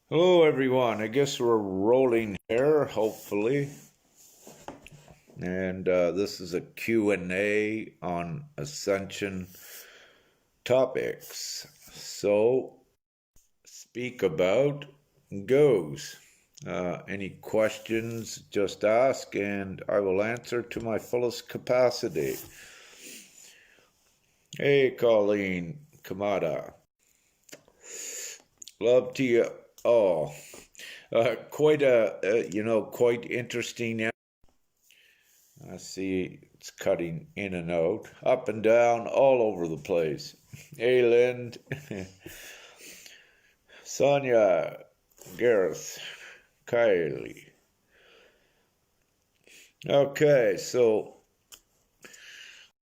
Hello everyone, I guess we're rolling here, hopefully. And this is a Q&A on Ascension topics. So, speak about goes. Any questions, just ask and I will answer to my fullest capacity. Hey Colleen Kamada. Love to you all. Quite interesting. I see it's cutting in and out, up and down, all over the place. Hey, Lind, Sonia, Gareth, Kylie. Okay, so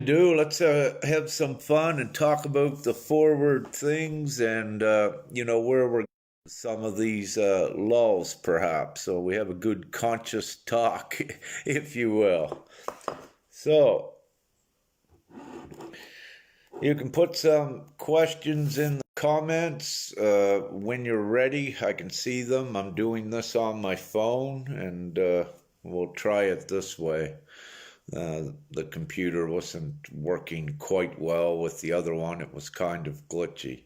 let's have some fun and talk about the forward things and, where we're some of these lulls, perhaps. So we have a good conscious talk, if you will. So you can put some questions in the comments when you're ready. I can see them. I'm doing this on my phone, and we'll try it this way. The computer wasn't working quite well with the other one. It was kind of glitchy.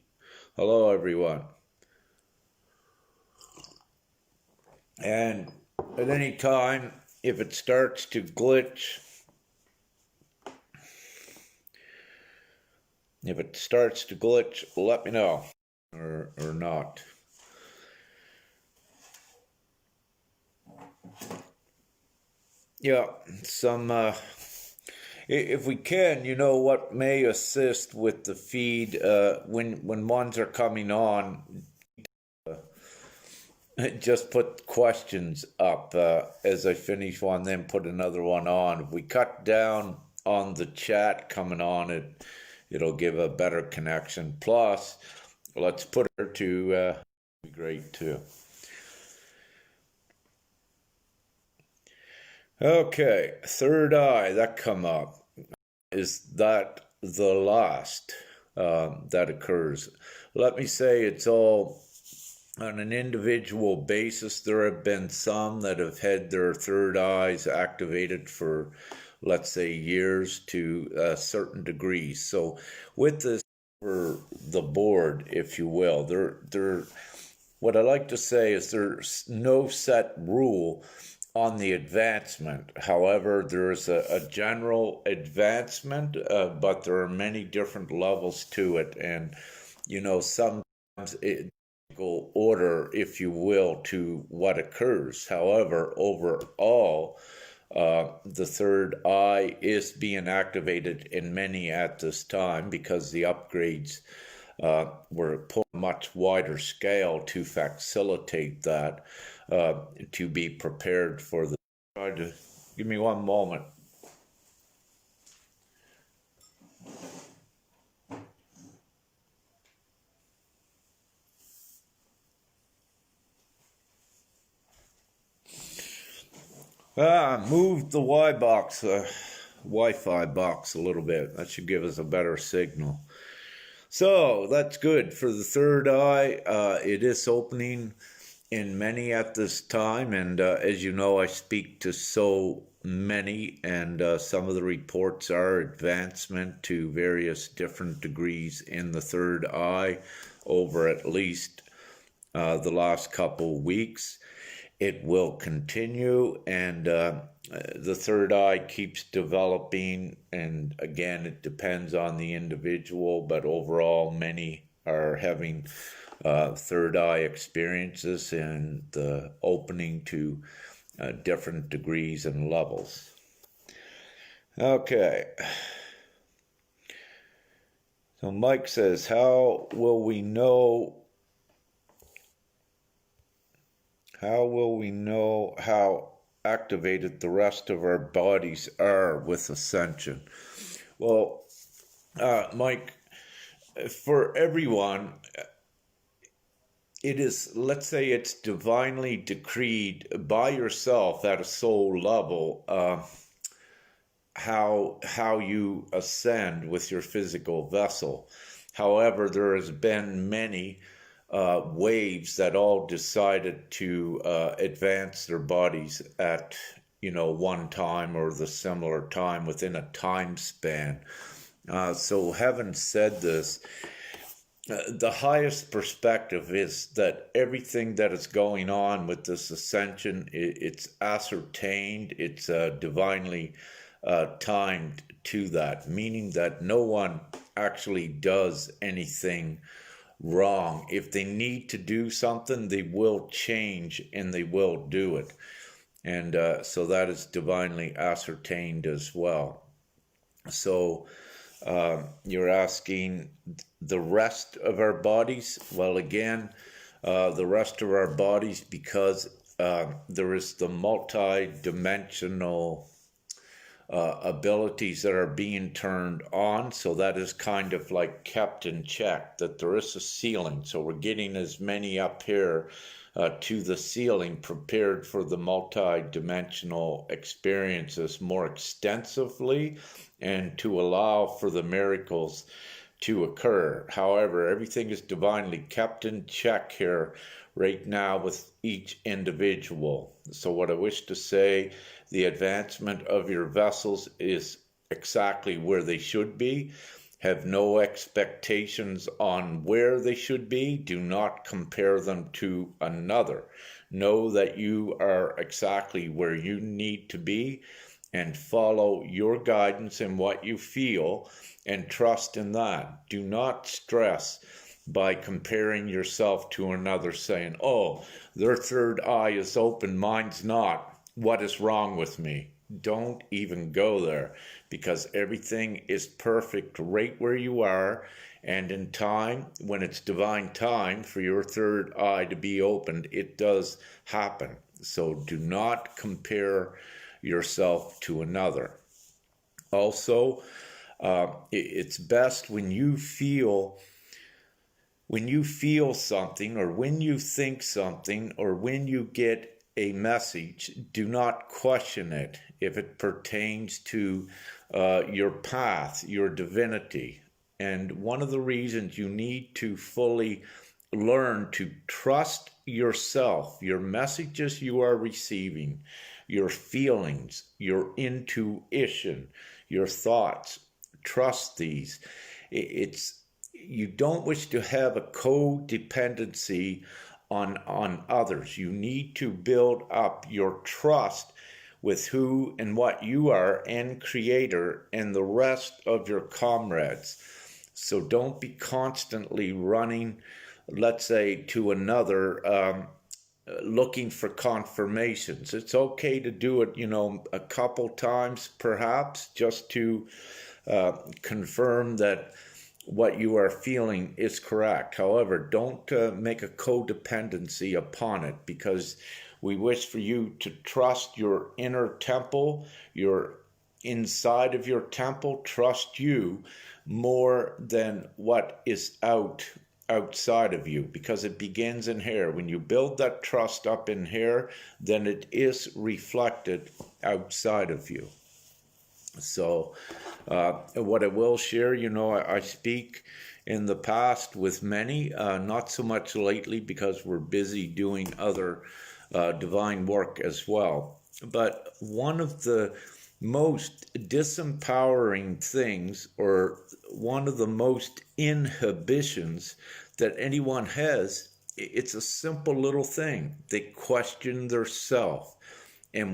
Hello, everyone. And at any time, if it starts to glitch, let me know, or not. Yeah, some, if we can, what may assist with the feed, when ones are coming on, just put questions up as I finish one, then put another one on. If we cut down on the chat coming on, it'll give a better connection. Plus, let's put her to be great too. Okay, third eye that come up. Is that the last that occurs? Let me say it's all on an individual basis. There have been some that have had their third eyes activated for, let's say, years to certain degrees. So with this for the board, if you will, what I like to say is there's no set rule on the advancement. However, there is a general advancement, but there are many different levels to it. And, sometimes it go order, if you will, to what occurs. However, overall, the third eye is being activated in many at this time because the upgrades were put on a much wider scale to facilitate that, to be prepared for the. Try to give me one moment. Moved the Wi-Fi box a little bit. That should give us a better signal. So that's good for the third eye. It is opening in many at this time, and as you know, I speak to so many, and some of the reports are advancement to various different degrees in the third eye over at least the last couple weeks. It will continue, and the third eye keeps developing, and again, it depends on the individual, but overall, many are having third eye experiences and the opening to different degrees and levels. Okay. So Mike says, how will we know how activated the rest of our bodies are with Ascension? Well, Mike, for everyone, it is, let's say it's divinely decreed by yourself at a soul level, how you ascend with your physical vessel. However, there has been many waves that all decided to advance their bodies at one time or the similar time within a time span. So having said this, the highest perspective is that everything that is going on with this ascension, it's ascertained, it's divinely timed to that, meaning that no one actually does anything wrong. If they need to do something, they will change and they will do it. And so that is divinely ascertained as well. So you're asking the rest of our bodies. Well, again, the rest of our bodies, because there is the multi-dimensional abilities that are being turned on. So that is kind of like kept in check, that there is a ceiling. So we're getting as many up here to the ceiling, prepared for the multi-dimensional experiences more extensively and to allow for the miracles to occur. However, everything is divinely kept in check here right now with each individual. So what I wish to say, the advancement of your vessels is exactly where they should be. Have no expectations on where they should be. Do not compare them to another. Know that you are exactly where you need to be and follow your guidance and what you feel and trust in that. Do not stress by comparing yourself to another, saying, oh, their third eye is open, mine's not. What is wrong with me? Don't even go there, because everything is perfect right where you are, and in time, when it's divine time for your third eye to be opened, it does happen. So do not compare yourself to another. Also, it's best when you feel something, or when you think something, or when you get a message, do not question it if it pertains to your path, your divinity. And one of the reasons you need to fully learn to trust yourself, your messages you are receiving, your feelings, your intuition, your thoughts, trust these. You don't wish to have a codependency on others. You need to build up your trust with who and what you are and Creator and the rest of your comrades. So don't be constantly running, let's say, to another, looking for confirmations. It's okay to do it, a couple times perhaps, just to confirm that what you are feeling is correct. However, don't make a codependency upon it, because we wish for you to trust your inner temple, your inside of your temple, trust you more than what is outside of you, because it begins in here. When you build that trust up in here, then it is reflected outside of you. So what I will share, I speak in the past with many, not so much lately because we're busy doing other divine work as well. But one of the most disempowering things, or one of the most inhibitions that anyone has, it's a simple little thing. They question their self. And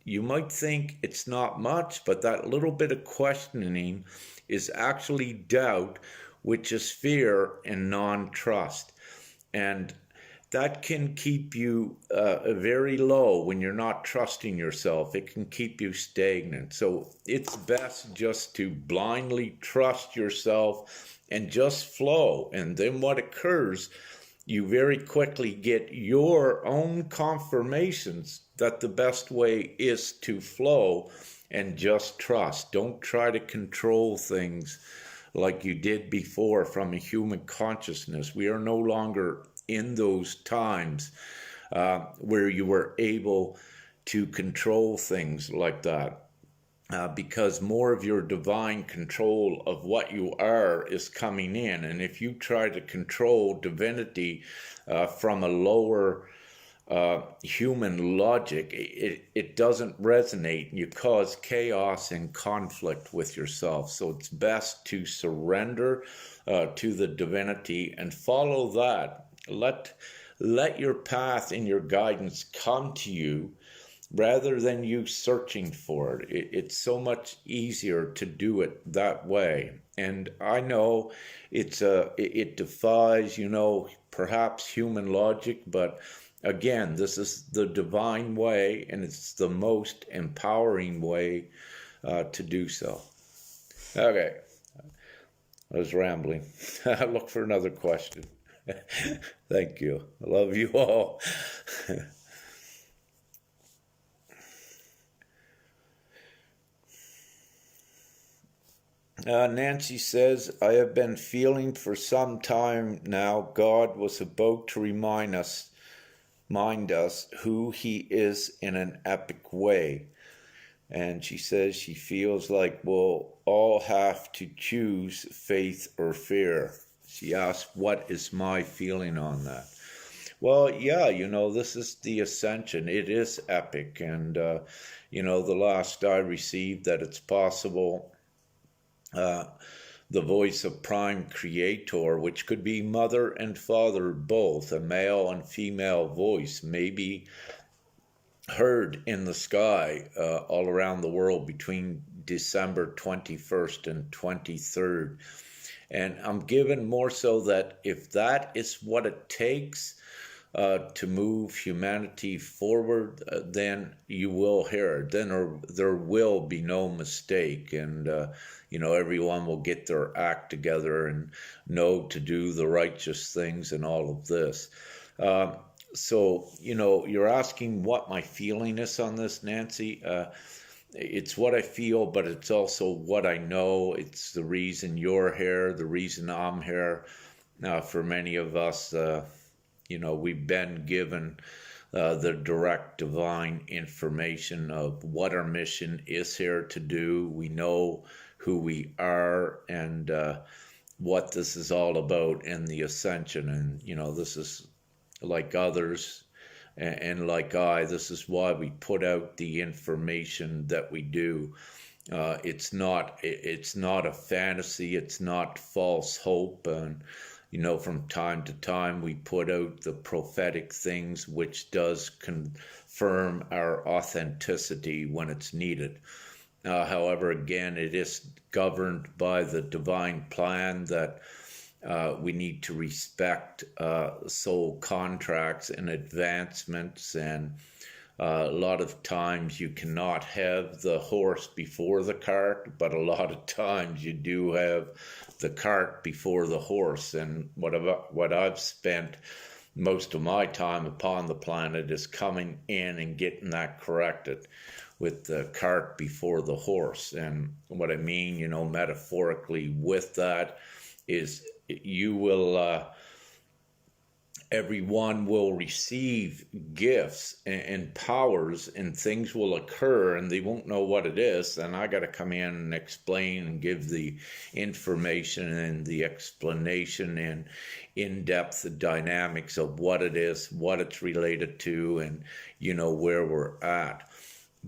you might think it's not much, but that little bit of questioning is actually doubt, which is fear and non-trust. And that can keep you very low when you're not trusting yourself. It can keep you stagnant. So it's best just to blindly trust yourself and just flow. And then what occurs, you very quickly get your own confirmations that the best way is to flow and just trust. Don't try to control things like you did before from a human consciousness. We are no longer in those times where you were able to control things like that. because more of your divine control of what you are is coming in. And if you try to control divinity from a lower human logic, it doesn't resonate. You cause chaos and conflict with yourself. So it's best to surrender to the divinity and follow that. Let your path and your guidance come to you rather than you searching for it. It's so much easier to do it that way. And I know it defies, perhaps human logic, but again, this is the divine way, and it's the most empowering way to do so. Okay, I was rambling. Look for another question. Thank you. I love you all. Nancy says, I have been feeling for some time now God was about to remind us who he is in an epic way. And she says she feels like we'll all have to choose faith or fear. She asked, what is my feeling on that? Well, yeah, this is the Ascension. It is epic. And, the last I received that it's possible the voice of Prime Creator, which could be mother and father both, a male and female voice, may be heard in the sky all around the world between December 21st and 23rd. And I'm given more so that if that is what it takes to move humanity forward, then you will hear it. Then there will be no mistake, and everyone will get their act together and know to do the righteous things and all of this. So you're asking what my feeling is on this, Nancy. It's what I feel, but it's also what I know. It's the reason you're here, the reason I'm here. For many of us, we've been given the direct divine information of what our mission is here to do. We know who we are and what this is all about in the Ascension. And, this is like others and like this is why we put out the information that we do. It's not a fantasy. It's not false hope. And from time to time we put out the prophetic things, which does confirm our authenticity when it's needed. However, again, it is governed by the divine plan that we need to respect soul contracts and advancements, and a lot of times you cannot have the horse before the cart, but a lot of times you do have the cart before the horse. And what I've spent most of my time upon the planet is coming in and getting that corrected with the cart before the horse. And what I mean, metaphorically with that is everyone will receive gifts and powers, and things will occur and they won't know what it is. And I got to come in and explain and give the information and the explanation and in-depth dynamics of what it is, what it's related to, and where we're at.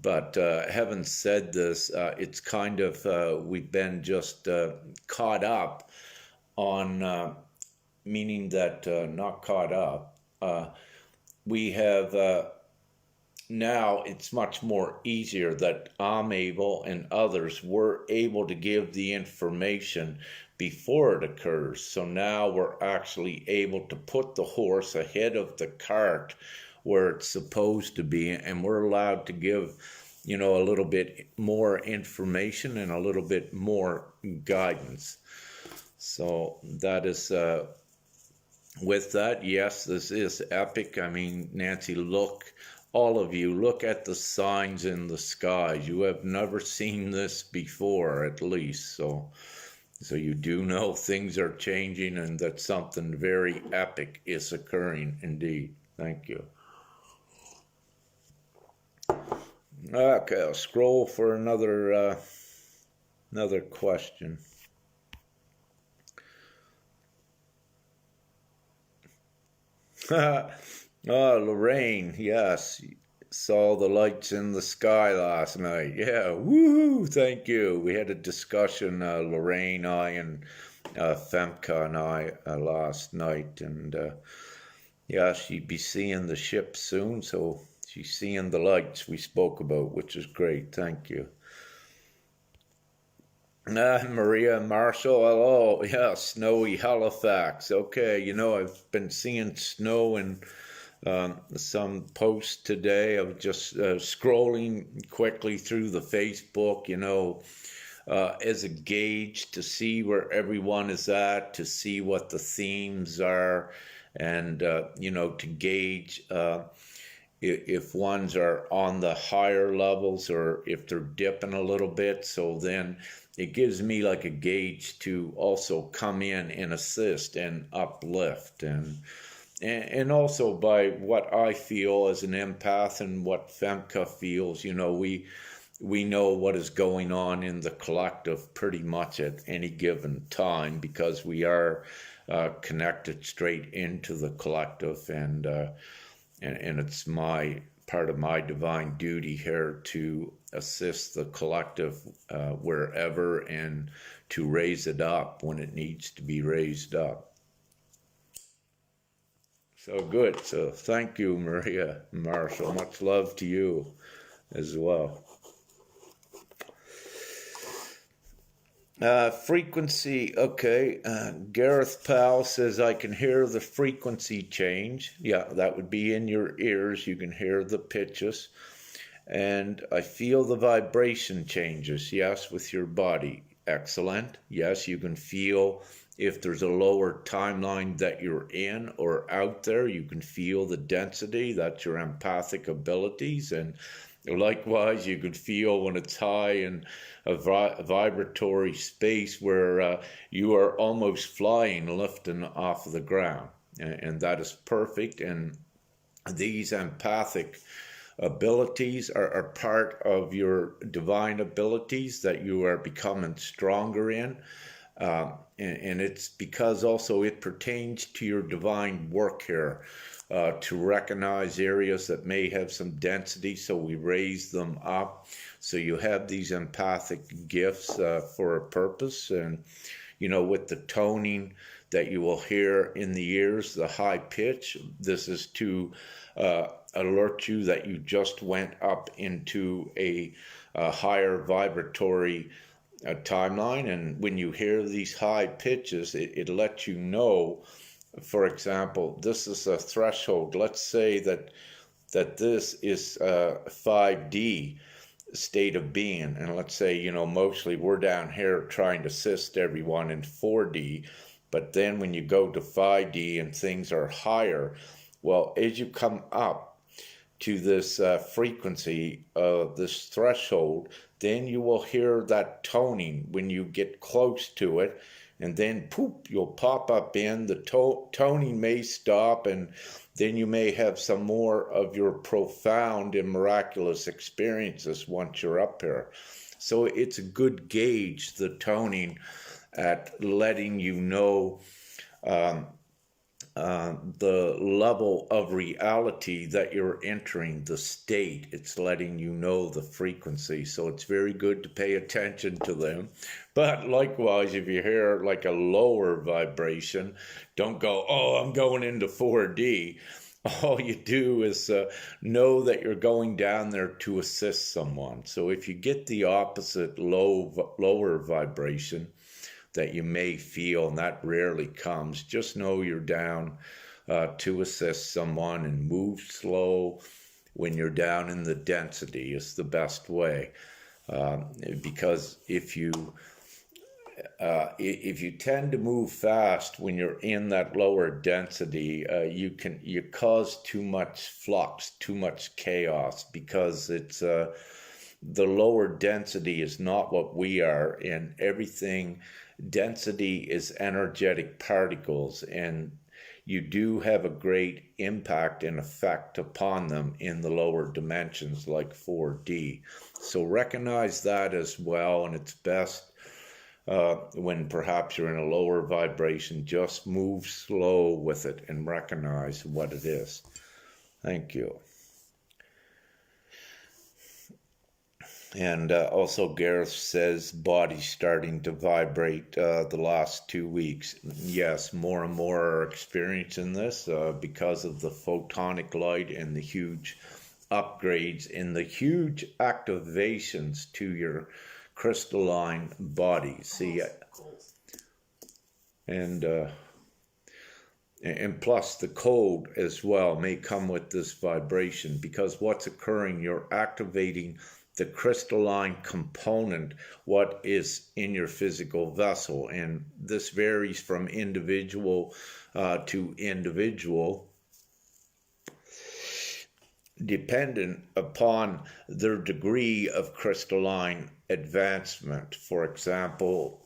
But having said this, it's kind of we've been just caught up on meaning that not caught up. We have now it's much more easier that I'm able and others were able to give the information before it occurs. So now we're actually able to put the horse ahead of the cart where it's supposed to be, and we're allowed to give a little bit more information and a little bit more guidance. So that is with that, yes, this is epic. I mean, Nancy, all of you, look at the signs in the skies. You have never seen this before, at least. So you do know things are changing and that something very epic is occurring indeed. Thank you. Okay, I'll scroll for another question. Oh, Lorraine, yes. Saw the lights in the sky last night. Yeah, woo! Thank you. We had a discussion, Lorraine, I, and Femke and I last night, and yeah, she'd be seeing the ship soon, so she's seeing the lights we spoke about, which is great. Thank you. Maria Marshall, hello. Yeah, snowy Halifax. Okay, I've been seeing snow in some posts today. I was just scrolling quickly through the Facebook, as a gauge to see where everyone is at, to see what the themes are, and, to gauge if ones are on the higher levels or if they're dipping a little bit. So then it gives me like a gauge to also come in and assist and uplift, and also by what I feel as an empath and what Femke feels. We know what is going on in the collective pretty much at any given time, because we are connected straight into the collective, and it's my part of my divine duty here to assist the collective wherever, and to raise it up when it needs to be raised up. So good. So thank you, Maria Marshall. Much love to you as well. Frequency. Okay. Gareth Powell says, I can hear the frequency change. Yeah, that would be in your ears. You can hear the pitches. And I feel the vibration changes. Yes, with your body. Excellent. Yes, you can feel if there's a lower timeline that you're in or out there. You can feel the density. That's your empathic abilities. And likewise, you could feel when it's high in a vibratory space where you are almost flying, lifting off of the ground. And that is perfect. And these empathic abilities are part of your divine abilities that you are becoming stronger in. And it's because also it pertains to your divine work here, to recognize areas that may have some density, so we raise them up. So you have these empathic gifts for a purpose. And, with the toning that you will hear in the ears, the high pitch, this is to alert you that you just went up into a higher vibratory timeline. And when you hear these high pitches, it lets you know, for example, this is a threshold. Let's say that this is a 5D state of being, and let's say, mostly we're down here trying to assist everyone in 4D, but then when you go to 5D and things are higher, well, as you come up to this frequency, this threshold, then you will hear that toning when you get close to it, and then poof, you'll pop up in, the toning may stop, and then you may have some more of your profound and miraculous experiences once you're up here. So it's a good gauge, the toning, at letting you know the level of reality that you're entering, the state. It's letting you know the frequency. So it's very good to pay attention to them. But likewise, if you hear like a lower vibration, don't go, oh, I'm going into 4D. All you do is know that you're going down there to assist someone. So if you get the opposite lower vibration that you may feel, and that rarely comes, just know you're down to assist someone, and move slow when you're down in the density is the best way. Because if you tend to move fast when you're in that lower density, you cause too much flux, too much chaos, because it's the lower density is not what we are, and everything. Density is energetic particles, and you do have a great impact and effect upon them in the lower dimensions like 4D. So recognize that as well, and it's best when perhaps you're in a lower vibration, just move slow with it and recognize what it is. Thank you. And also Gareth says body's starting to vibrate the last 2 weeks. Yes, more and more are experiencing this because of the photonic light and the huge upgrades and the huge activations to your crystalline body. See, and plus the code as well may come with this vibration, because what's occurring, you're activating the crystalline component, what is in your physical vessel. And this varies from individual to individual, dependent upon their degree of crystalline advancement. For example,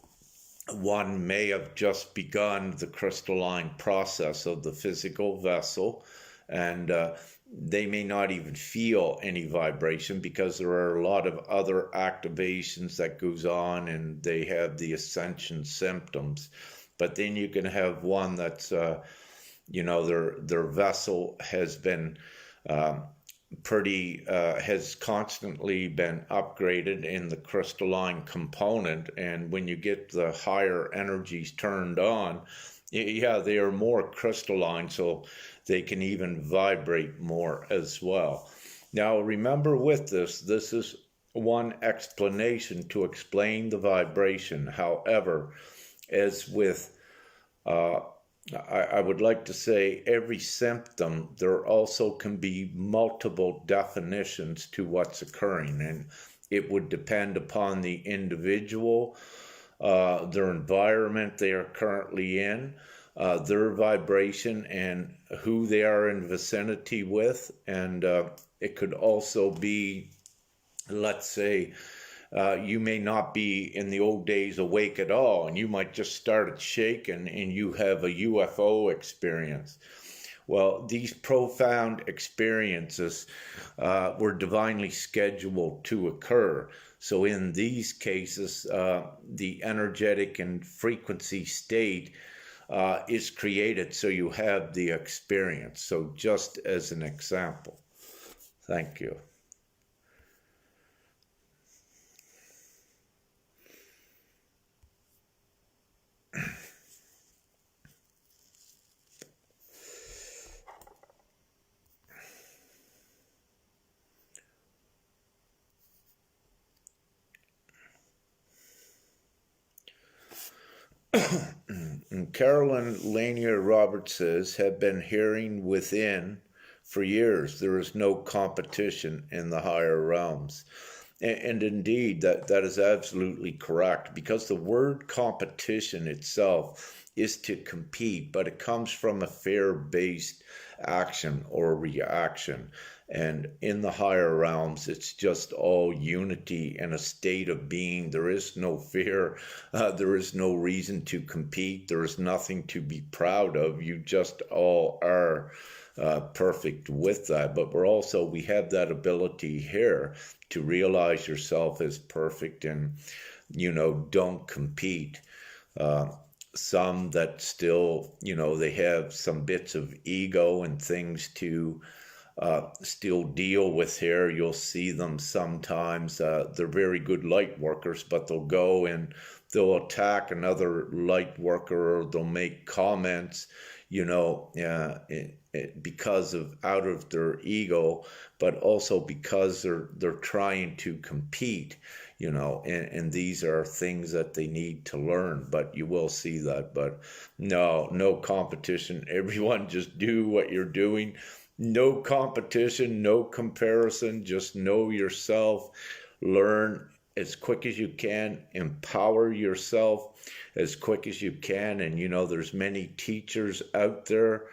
one may have just begun the crystalline process of the physical vessel, and they may not even feel any vibration because there are a lot of other activations that goes on, and they have the ascension symptoms. But then you can have one that's their vessel has been has constantly been upgraded in the crystalline component, and when you get the higher energies turned on, yeah, they are more crystalline, so they can even vibrate more as well. Now remember, with this is one explanation to explain the vibration. However, as with I would like to say every symptom, there also can be multiple definitions to what's occurring, and it would depend upon the individual, their environment they are currently in, their vibration, and who they are in vicinity with. And it could also be, let's say, you may not be in the old days awake at all, and you might just start shaking and you have a UFO experience. Well, these profound experiences were divinely scheduled to occur. So in these cases, the energetic and frequency state is created so you have the experience. So just as an example. Thank you. Carolyn Lanier Roberts says, have been hearing within for years. There is no competition in the higher realms. And indeed, that is absolutely correct, because the word competition itself is to compete, but it comes from a fear-based action or reaction. And in the higher realms, it's just all unity and a state of being. There is no fear. There is no reason to compete. There is nothing to be proud of. You just all are perfect with that. But we have that ability here to realize yourself as perfect and, don't compete. Some that still, they have some bits of ego and things to still deal with here. You'll see them sometimes. They're very good light workers, but they'll go and they'll attack another light worker, or they'll make comments, because of out of their ego, but also because they're trying to compete, and these are things that they need to learn. But you will see that. But no competition. Everyone just do what you're doing. No competition, no comparison, just know yourself, learn as quick as you can, empower yourself as quick as you can. And, there's many teachers out there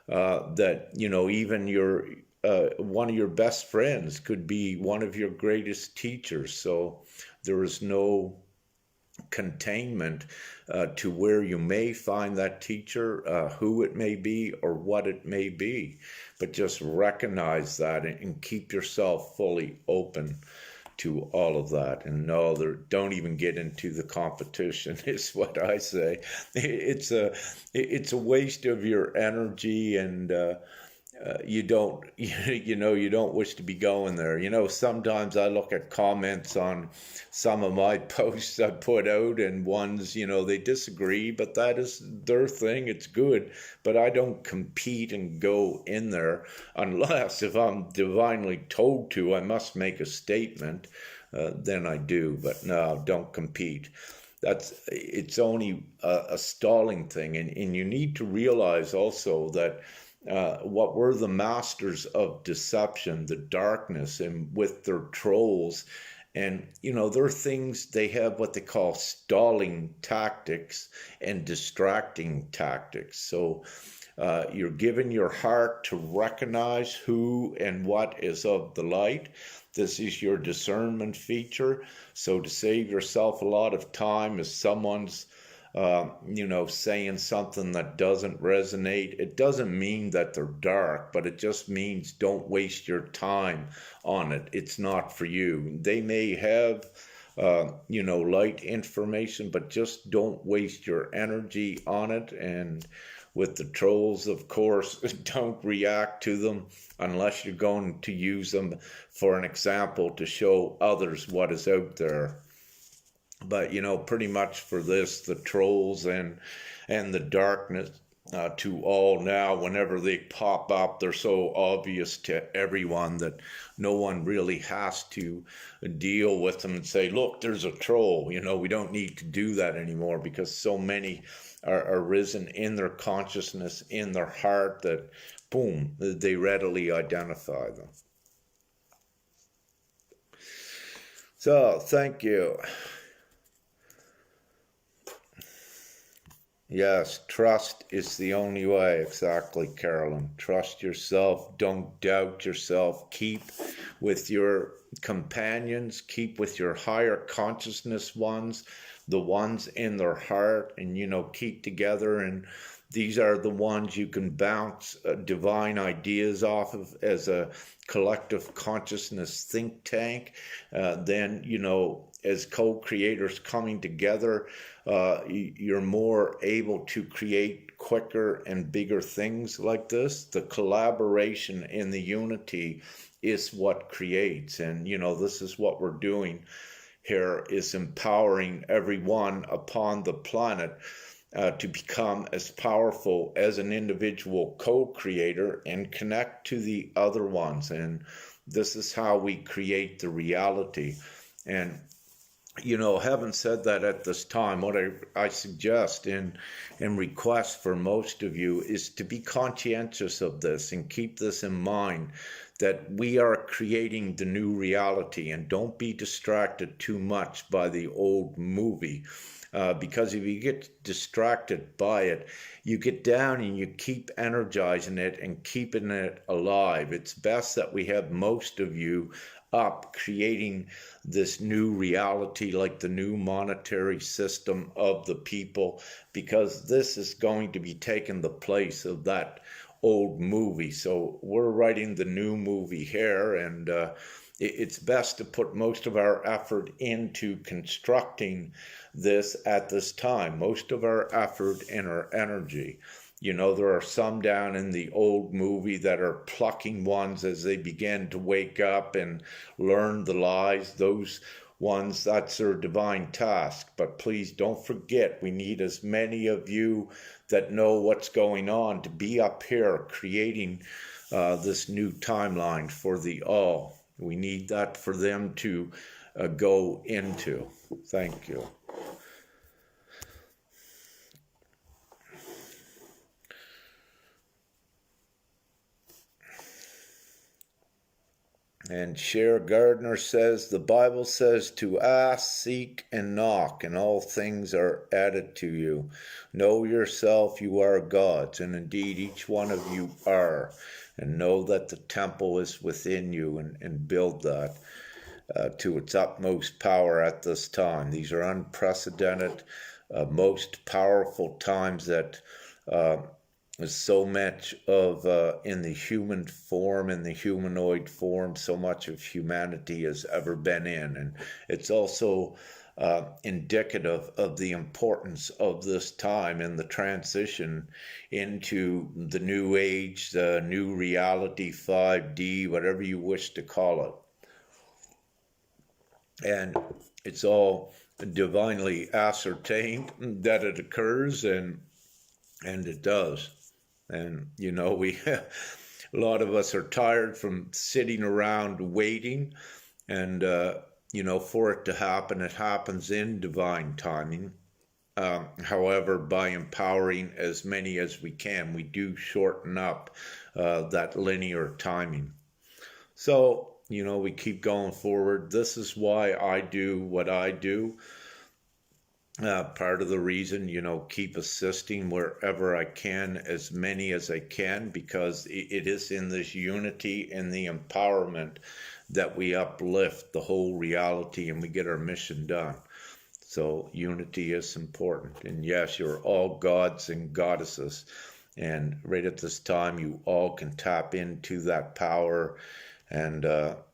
that, even your one of your best friends could be one of your greatest teachers. So there is no containment to where you may find that teacher, who it may be or what it may be. But just recognize that and keep yourself fully open to all of that. And no, don't even get into the competition is what I say. It's a waste of your energy, and you don't you don't wish to be going there. Sometimes I look at comments on some of my posts I put out, and ones they disagree, but that is their thing. It's good, but I don't compete and go in there unless if I'm divinely told to. I must make a statement, then I do. But no, don't compete. It's only a stalling thing, and you need to realize also that what were the masters of deception, the darkness, and with their trolls, and there are things they have what they call stalling tactics and distracting tactics. So you're given your heart to recognize who and what is of the light. This is your discernment feature. So to save yourself a lot of time, if someone's saying something that doesn't resonate, it doesn't mean that they're dark, but it just means don't waste your time on it. It's not for you. They may have, light information, but just don't waste your energy on it. And with the trolls, of course, don't react to them unless you're going to use them for an example to show others what is out there. But pretty much for this, the trolls and the darkness, to all now, whenever they pop up, they're so obvious to everyone that no one really has to deal with them and say, look, there's a troll. We don't need to do that anymore, because so many are risen in their consciousness, in their heart, that boom, they readily identify them. So thank you. Yes, trust is the only way. Exactly, Carolyn. Trust yourself. Don't doubt yourself. Keep with your companions. Keep with your higher consciousness ones, the ones in their heart, and, keep together. And these are the ones you can bounce divine ideas off of as a collective consciousness think tank. Then, as co-creators coming together, you're more able to create quicker and bigger things like this. The collaboration in the unity is what creates. And, this is what we're doing here, is empowering everyone upon the planet to become as powerful as an individual co-creator and connect to the other ones. And this is how we create the reality. And having said that, at this time, what I suggest and request for most of you is to be conscientious of this and keep this in mind, that we are creating the new reality, and don't be distracted too much by the old movie. Because if you get distracted by it, you get down and you keep energizing it and keeping it alive. It's best that we have most of you up creating this new reality, like the new monetary system of the people, because this is going to be taking the place of that old movie. So we're writing the new movie here, and it's best to put most of our effort into constructing this at this time, most of our effort and our energy. There are some down in the old movie that are plucking ones as they begin to wake up and learn the lies. Those ones, that's their divine task. But please don't forget, we need as many of you that know what's going on to be up here creating this new timeline for the all. We need that for them to go into. Thank you. And Cher Gardner says, the Bible says to ask, seek, and knock, and all things are added to you. Know yourself, you are God's, and indeed each one of you are. And know that the temple is within you, and build that. to its utmost power at this time. These are unprecedented, most powerful times that so much of in the human form, in the humanoid form, so much of humanity has ever been in. And it's also indicative of the importance of this time and the transition into the new age, the new reality, 5D, whatever you wish to call it. And it's all divinely ascertained that it occurs, and it does. And we a lot of us are tired from sitting around waiting, and for it to happen, it happens in divine timing. However, by empowering as many as we can, we do shorten up that linear timing. So we keep going forward. This is why I do what I do. Part of the reason, keep assisting wherever I can, as many as I can, because it is in this unity and the empowerment that we uplift the whole reality and we get our mission done. So unity is important. And yes, you're all gods and goddesses. And right at this time, you all can tap into that power, and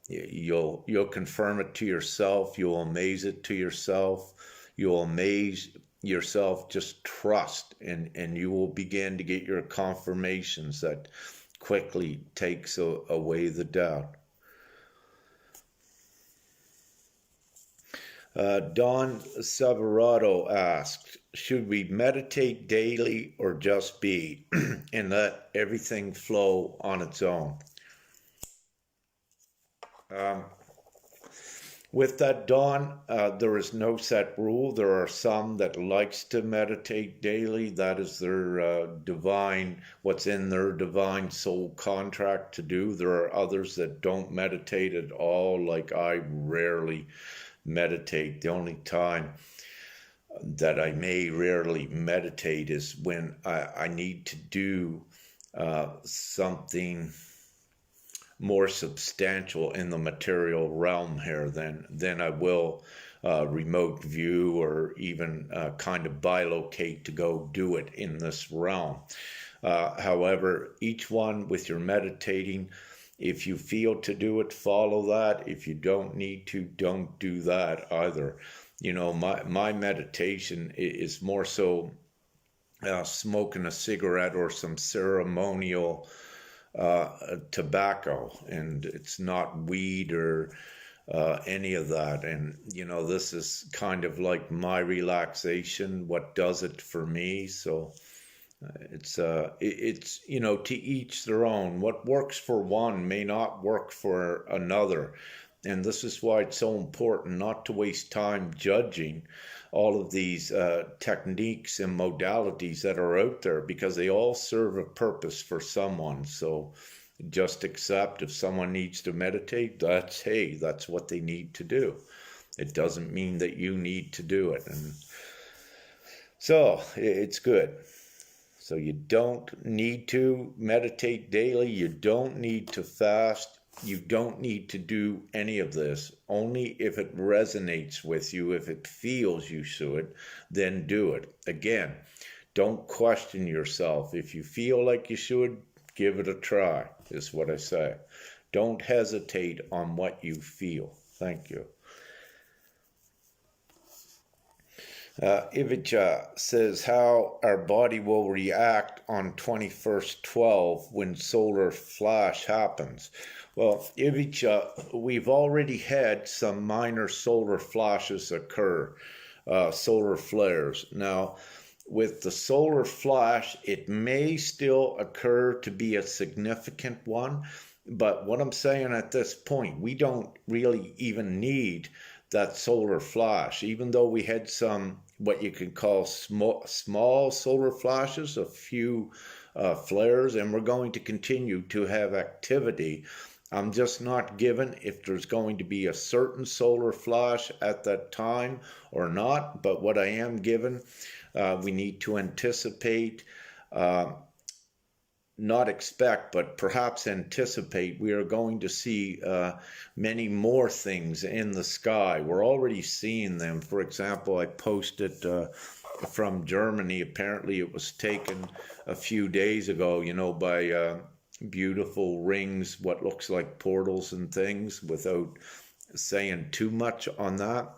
you'll confirm it to yourself. You'll amaze it to yourself. You'll amaze yourself. Just trust, and you will begin to get your confirmations that quickly takes away the doubt. Don Severado asked, should we meditate daily or just be and let everything flow on its own? With that, Don, there is no set rule. There are some that likes to meditate daily. That is their what's in their divine soul contract to do. There are others that don't meditate at all, like I rarely meditate. The only time that I may rarely meditate is when I need to do something more substantial in the material realm here. Then I will remote view or even kind of bilocate to go do it in this realm. However, each one with your meditating, if you feel to do it, follow that. If you don't need to, don't do that either. My meditation is more so smoking a cigarette or some ceremonial tobacco, and it's not weed or any of that. And this is kind of like my relaxation, what does it for me. So it's to each their own. What works for one may not work for another, and this is why it's so important not to waste time judging all of these techniques and modalities that are out there, because they all serve a purpose for someone. So just accept if someone needs to meditate, that's what they need to do. It doesn't mean that you need to do it. And so it's good. So you don't need to meditate daily. You don't need to fast. You don't need to do any of this. Only if it resonates with you, if it feels you should, then do it. Again, don't question yourself. If you feel like you should, give it a try, is what I say. Don't hesitate on what you feel. Thank you. Ivica says how our body will react on 21st/12 when solar flash happens. Well, Ivica, we've already had some minor solar flashes occur, solar flares. Now, with the solar flash, it may still occur to be a significant one, but what I'm saying at this point, we don't really even need that solar flash, even though we had some what you can call small solar flashes, a few flares, and we're going to continue to have activity. I'm just not given if there's going to be a certain solar flash at that time or not, but what I am given, we need to anticipate not expect, but perhaps anticipate, we are going to see many more things in the sky. We're already seeing them. For example, I posted from Germany. Apparently it was taken a few days ago, by beautiful rings, what looks like portals and things, without saying too much on that.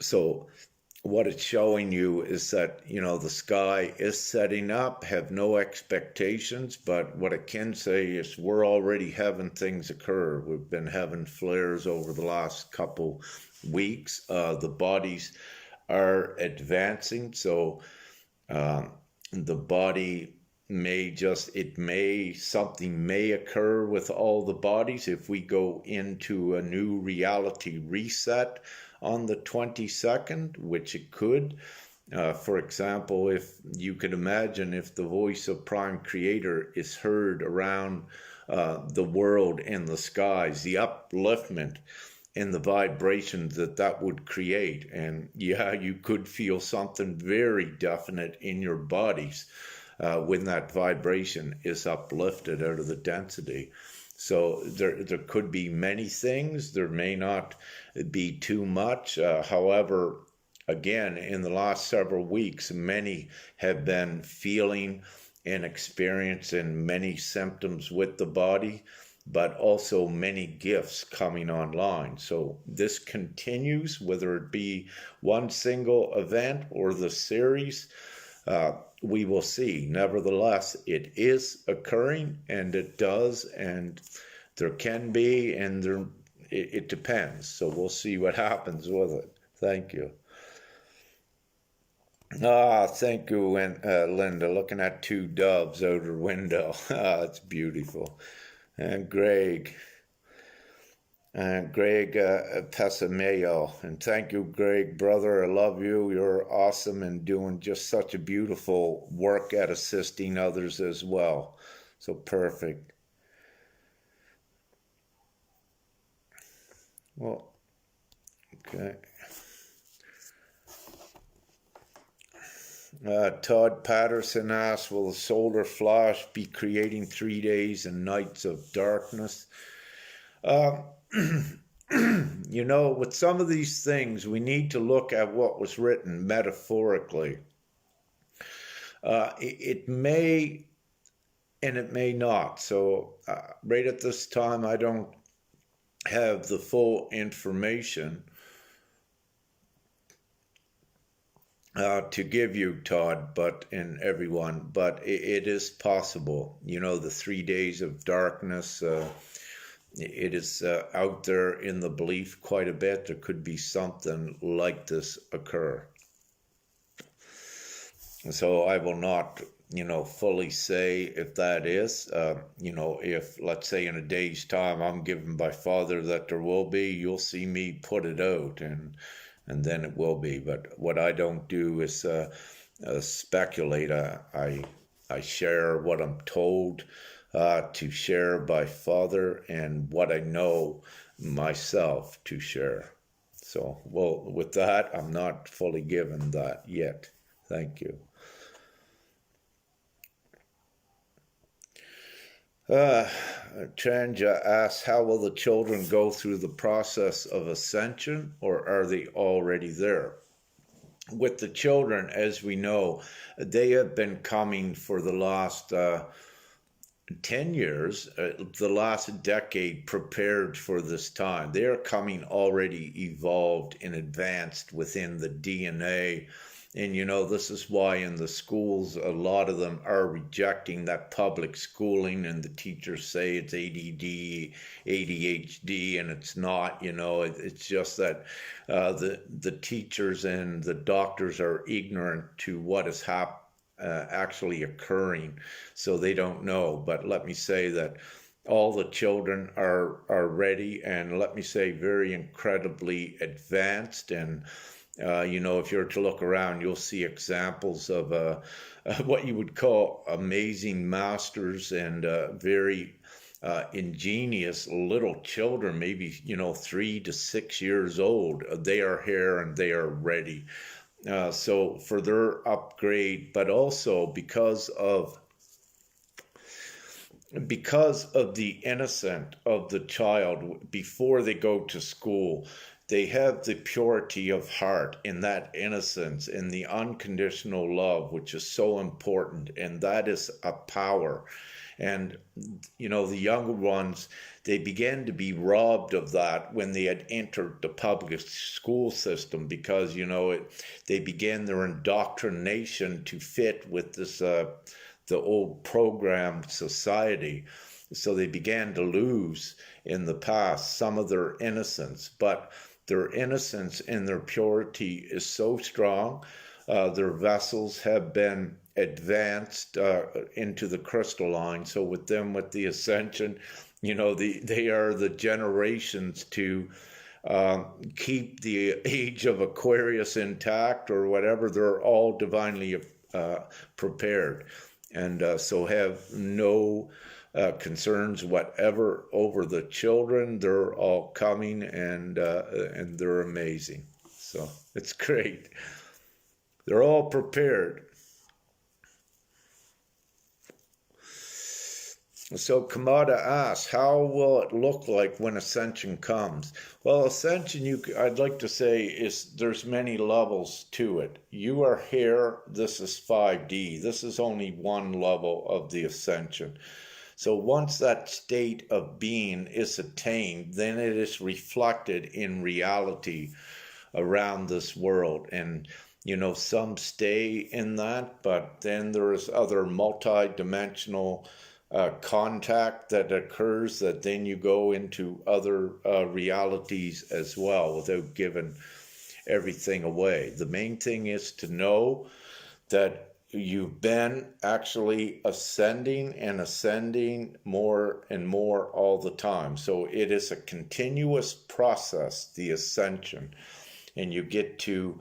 So what it's showing you is that, the sky is setting up, have no expectations, but what it can say is we're already having things occur. We've been having flares over the last couple weeks. The bodies are advancing, so the body something may occur with all the bodies if we go into a new reality reset on the 22nd, which it could. For example, if you could imagine, if the voice of Prime Creator is heard around the world and the skies, the upliftment and the vibrations that would create. And yeah, you could feel something very definite in your bodies when that vibration is uplifted out of the density. So there could be many things. There may not be too much. However, again, in the last several weeks, many have been feeling and experiencing many symptoms with the body, but also many gifts coming online. So this continues, whether it be one single event or the series. We will see. Nevertheless, it is occurring, and it does, and there can be, and it depends. So we'll see what happens with it. Thank you. Thank you, Linda. Looking at two doves out her window. It's beautiful. And Greg Pesamayo. And thank you, Greg, brother. I love you. You're awesome and doing just such a beautiful work at assisting others as well. So perfect. Well, okay. Todd Patterson asks, will the solar flash be creating 3 days and nights of darkness? With some of these things, we need to look at what was written metaphorically. It may and it may not. So right at this time, I don't have the full information to give you, Todd, and everyone, but it is possible. The 3 days of darkness, it is out there in the belief quite a bit. There could be something like this occur. So I will not, fully say if that is, if, let's say, in a day's time, I'm given by Father that there will be, you'll see me put it out, and then it will be. But what I don't do is speculate. I share what I'm told to share by Father, and what I know myself to share. So, well, with that, I'm not fully given that yet. Thank you. Chanja asks, how will the children go through the process of ascension, or are they already there? With the children, as we know, they have been coming for the last 10 years, the last decade, prepared for this time. They are coming already evolved and advanced within the DNA. And this is why in the schools, a lot of them are rejecting that public schooling, and the teachers say it's ADD, ADHD, and it's not. It's just that the teachers and the doctors are ignorant to what is actually occurring, so they don't know. But let me say that all the children are ready, and let me say very incredibly advanced. And if you're to look around, you'll see examples of what you would call amazing masters and very ingenious little children, maybe 3 to 6 years old. They are here and they are ready. So for their upgrade, but also because of the innocence of the child before they go to school. They have the purity of heart in that innocence, in the unconditional love, which is so important, and that is a power. And the younger ones, they began to be robbed of that when they had entered the public school system, because they began their indoctrination to fit with this the old programmed society. So they began to lose in the past some of their innocence, but their innocence and their purity is so strong. Their vessels have been advanced into the crystalline. So with them, with the Ascension, they are the generations to keep the age of Aquarius intact or whatever. They're all divinely prepared, and so have no concerns whatever over the children. They're all coming, and they're amazing. So it's great. They're all prepared. So Kamada asks, how will it look like when Ascension comes? Well, Ascension, I'd like to say, is there's many levels to it. You are here. This is 5D. This is only one level of the Ascension. So once that state of being is attained, then it is reflected in reality around this world. And some stay in that, but then there is other multi-dimensional contact that occurs, that then you go into other realities as well without giving everything away. The main thing is to know that you've been actually ascending and ascending more and more all the time. So it is a continuous process, the ascension, and you get to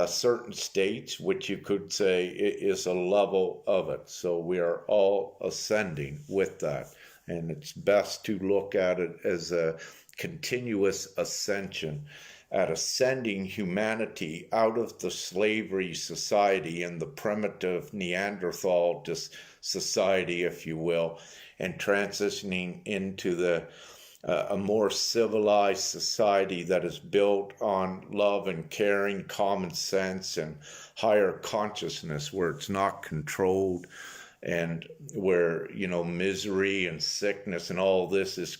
certain states, which you could say is a level of it. So we are all ascending with that. And it's best to look at it as a continuous ascension, at ascending humanity out of the slavery society and the primitive Neanderthal society, if you will, and transitioning into a more civilized society that is built on love and caring, common sense, and higher consciousness, where it's not controlled, and where misery and sickness and all this is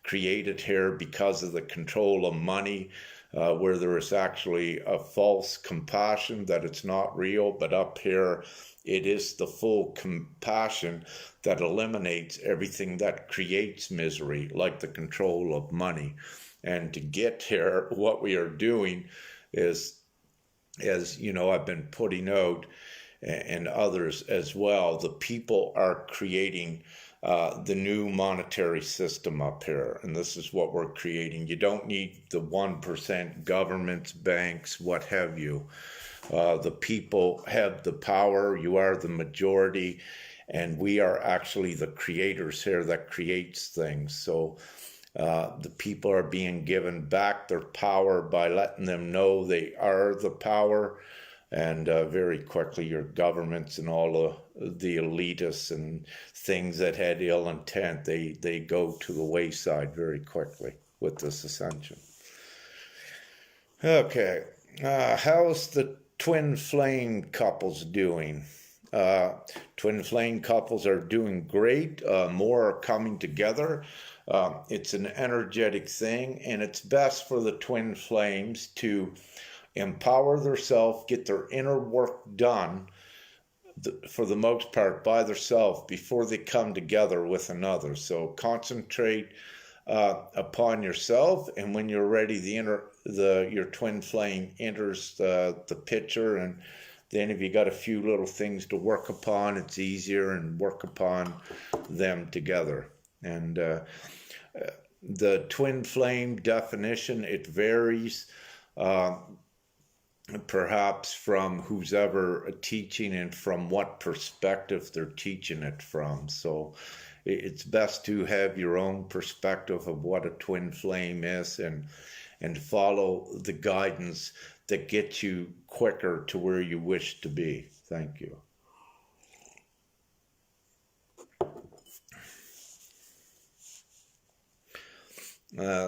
created here because of the control of money, where there is actually a false compassion, that it's not real, but up here it is the full compassion that eliminates everything that creates misery, like the control of money. And to get here, what we are doing is, as I've been putting out, and others as well, the people are creating the new monetary system up here. And this is what we're creating. You don't need the 1% governments, banks, what have you. The people have the power. You are the majority, and we are actually the creators here that creates things. So the people are being given back their power by letting them know they are the power. And very quickly, your governments and all the elitists and things that had ill intent, they go to the wayside very quickly with this ascension. Okay, how's the twin flame couples doing? Twin flame couples are doing great. More are coming together. It's an energetic thing, and it's best for the twin flames to empower themselves, get their inner work done for the most part by themselves before they come together with another. So concentrate upon yourself, and when you're ready, your twin flame enters the picture, and then if you got a few little things to work upon, it's easier, and work upon them together. And the twin flame definition, it varies perhaps from who's ever teaching and from what perspective they're teaching it from. So it's best to have your own perspective of what a twin flame is, and follow the guidance that get you quicker to where you wish to be. Thank you.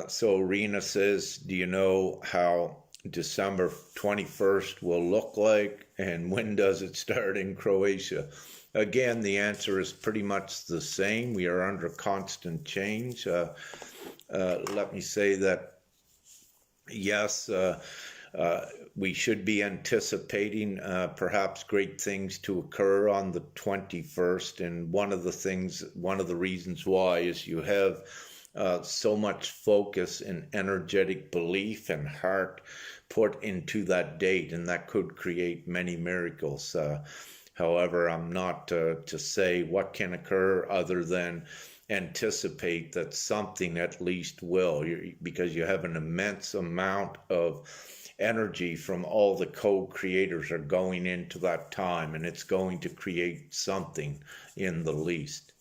So Rena says, do you know how December 21st will look like, and when does it start in Croatia? Again, the answer is pretty much the same. We are under constant change. Let me say that, yes, we should be anticipating perhaps great things to occur on the 21st. And one of the reasons why is you have so much focus and energetic belief and heart put into that date, and that could create many miracles. However, I'm not to say what can occur other than anticipate that something at least will, because you have an immense amount of energy from all the co-creators are going into that time, and it's going to create something in the least.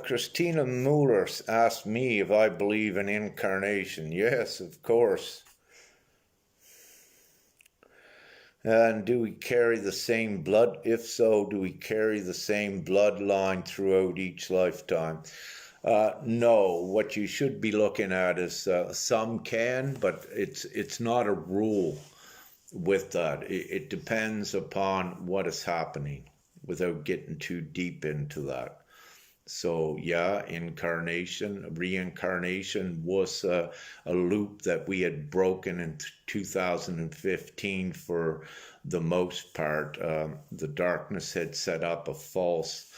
Christina Mueller asked me if I believe in incarnation. Yes, of course. And do we carry the same blood? If so, do we carry the same bloodline throughout each lifetime? No. What you should be looking at is some can, but it's not a rule with that. It depends upon what is happening without getting too deep into that. So yeah, reincarnation was a loop that we had broken in 2015 for the most part. The darkness had set up a false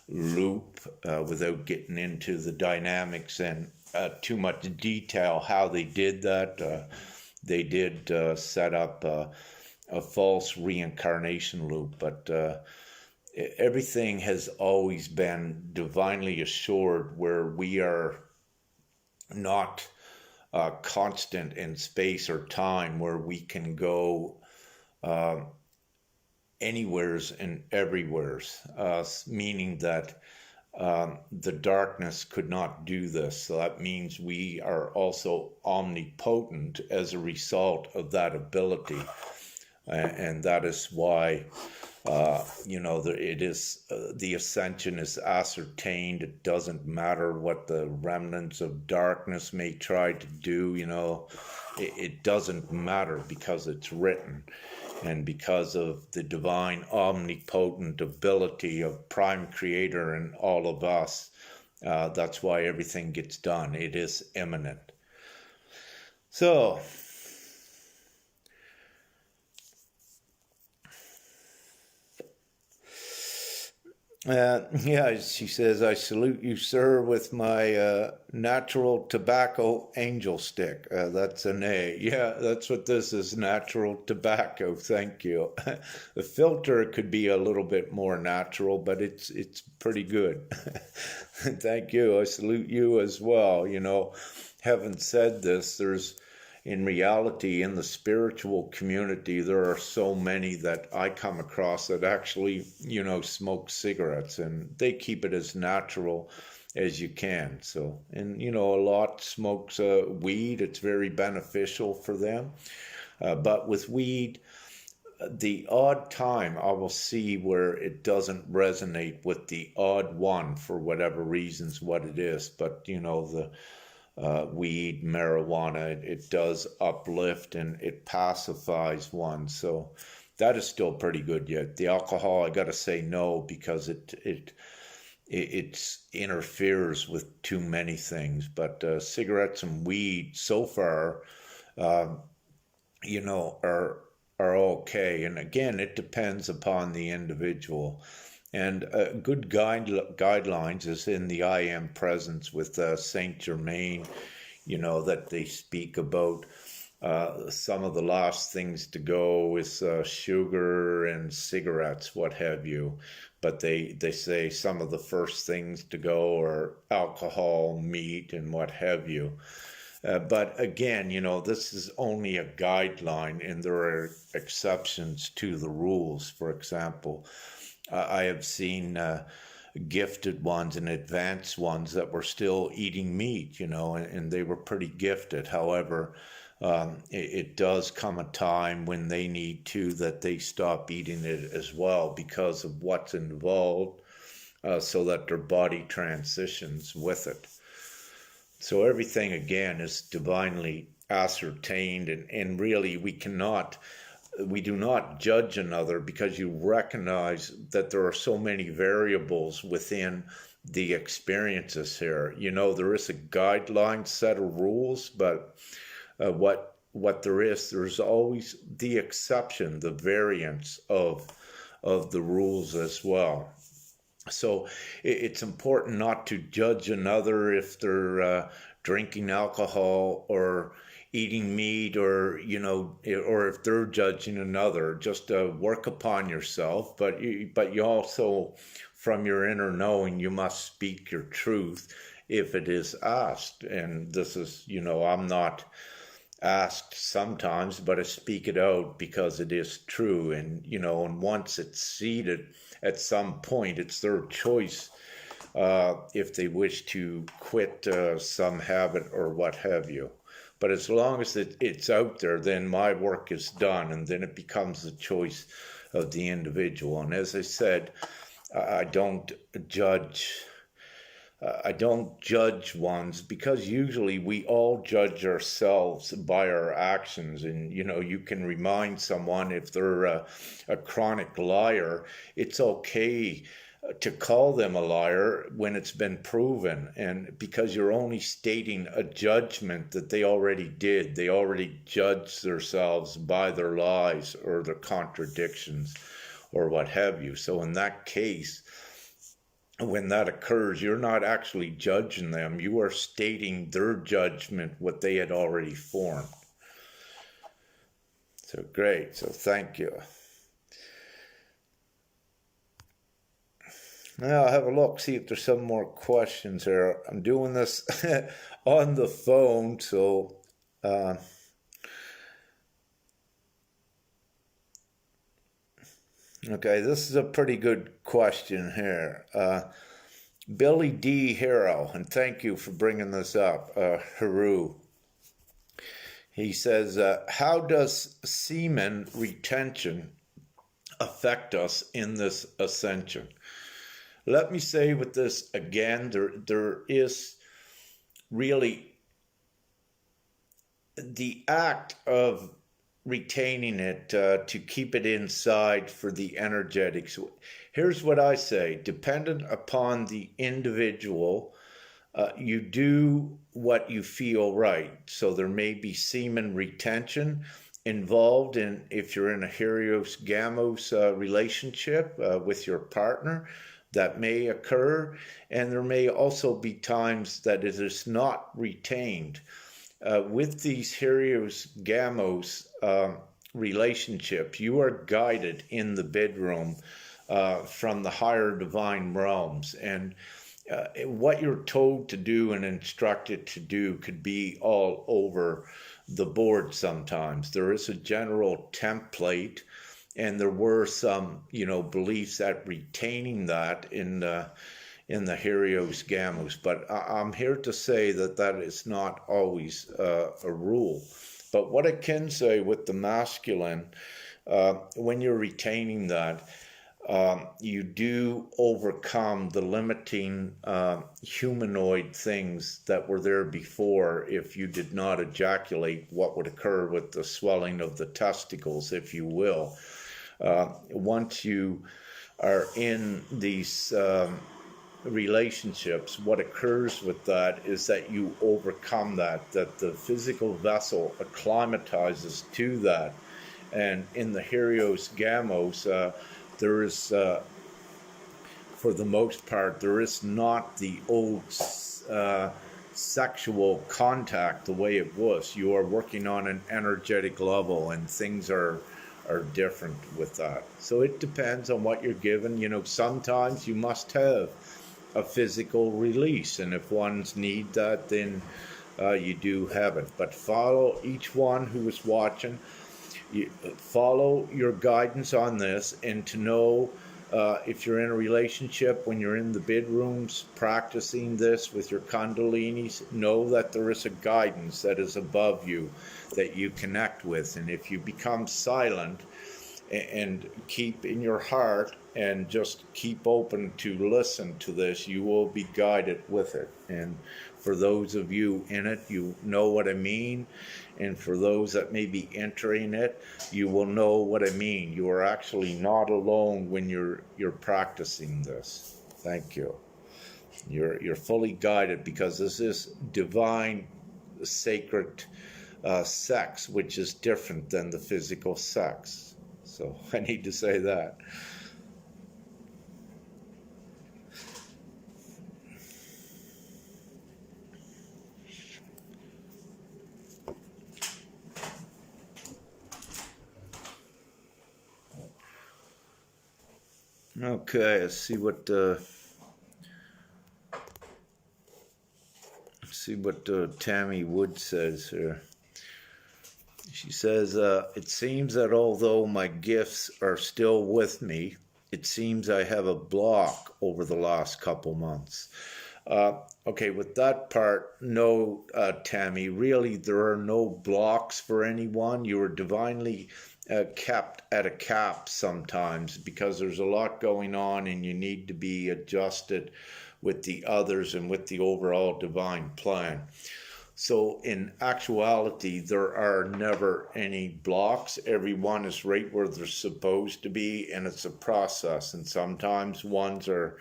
loop without getting into the dynamics and too much detail how they did that. They did set up a false reincarnation loop, but everything has always been divinely assured, where we are not constant in space or time, where we can go anywheres and everywheres, meaning that the darkness could not do this. So that means we are also omnipotent as a result of that ability. And that is why it is the ascension is ascertained. It doesn't matter what the remnants of darkness may try to do. It doesn't matter, because it's written, and because of the divine omnipotent ability of Prime Creator and all of us. That's why everything gets done. It is imminent. So yeah, she says, I salute you, sir, with my natural tobacco angel stick. That's an A. Yeah, that's what this is, natural tobacco. Thank you. The filter could be a little bit more natural, but it's pretty good. Thank you. I salute you as well. Having said this, in reality, in the spiritual community, there are so many that I come across that actually, smoke cigarettes, and they keep it as natural as you can. So, and a lot smokes weed. It's very beneficial for them. But with weed, the odd time I will see where it doesn't resonate with the odd one for whatever reasons, what it is. But, the weed, marijuana, it does uplift and it pacifies one. So that is still pretty good yet. The alcohol, I got to say no, because it interferes with too many things. But cigarettes and weed so far, are okay. And again, it depends upon the individual. And good guidelines is in the I Am Presence with Saint Germain, that they speak about. Some of the last things to go is sugar and cigarettes, what have you. But they say some of the first things to go are alcohol, meat, and what have you. But again, this is only a guideline, and there are exceptions to the rules. For example, I have seen gifted ones and advanced ones that were still eating meat, and they were pretty gifted. However, it does come a time when they need that they stop eating it as well because of what's involved, so that their body transitions with it. So everything, again, is divinely ascertained, and really we do not judge another, because you recognize that there are so many variables within the experiences here. There is a guideline set of rules, but what there's always the exception, the variance of the rules as well. So it's important not to judge another if they're drinking alcohol or eating meat, or if they're judging another. Just work upon yourself, but you also, from your inner knowing, you must speak your truth if it is asked. And this is, I'm not asked sometimes, but I speak it out because it is true. And and once it's seated at some point, it's their choice if they wish to quit some habit or what have you. But as long as it's out there, then my work is done, and then it becomes the choice of the individual. And as I said, I don't judge ones, because usually we all judge ourselves by our actions. And you can remind someone, if they're a chronic liar, it's okay to call them a liar when it's been proven, and because you're only stating a judgment that they already did. They already judged themselves by their lies or their contradictions or what have you. So in that case, when that occurs, you're not actually judging them. You are stating their judgment, what they had already formed. So great. So thank you. Now I'll have a look, see if there's some more questions here. I'm doing this on the phone, so okay, this is a pretty good question here. Billy D. Hero, and thank you for bringing this up, Haru. He says, how does semen retention affect us in this ascension? Let me say with this again, there is really the act of retaining it to keep it inside for the energetics. Here's what I say: dependent upon the individual, you do what you feel right. So there may be semen retention involved in, if you're in a Helios Gamos relationship with your partner, that may occur. And there may also be times that it is not retained. With these Helios Gamos relationships, you are guided in the bedroom from the higher divine realms. And what you're told to do and instructed to do could be all over the board sometimes. There is a general template, and there were some, beliefs that retaining that in the Helios Gamos. But I'm here to say that is not always a rule. But what I can say with the masculine, when you're retaining that, you do overcome the limiting humanoid things that were there before. If you did not ejaculate, what would occur with the swelling of the testicles, if you will. Once you are in these relationships, what occurs with that is that you overcome that the physical vessel acclimatizes to that. And in the Helios Gamos, there is, for the most part, there is not the old sexual contact the way it was. You are working on an energetic level, and things are different with that. So it depends on what you're given. Sometimes you must have a physical release, and if ones need that, then you do have it. But follow each one who is watching. You follow your guidance on this, and to know if you're in a relationship, when you're in the bedrooms practicing this with your kundalinis, know that there is a guidance that is above you that you connect with. And if you become silent and keep in your heart and just keep open to listen to this, you will be guided with it. And for those of you in it, you know what I mean. And for those that may be entering it, you will know what I mean. You are actually not alone when you're practicing this. Thank you. You're fully guided, because this is divine, sacred sex, which is different than the physical sex. So I need to say that. Okay, let's see what Tammy Wood says here. She says, it seems that although my gifts are still with me, it seems I have a block over the last couple months. Okay, with that part, no, Tammy, really there are no blocks for anyone. You are divinely kept at a cap sometimes, because there's a lot going on and you need to be adjusted with the others and with the overall divine plan. So in actuality, there are never any blocks. Everyone is right where they're supposed to be, and it's a process. And sometimes ones are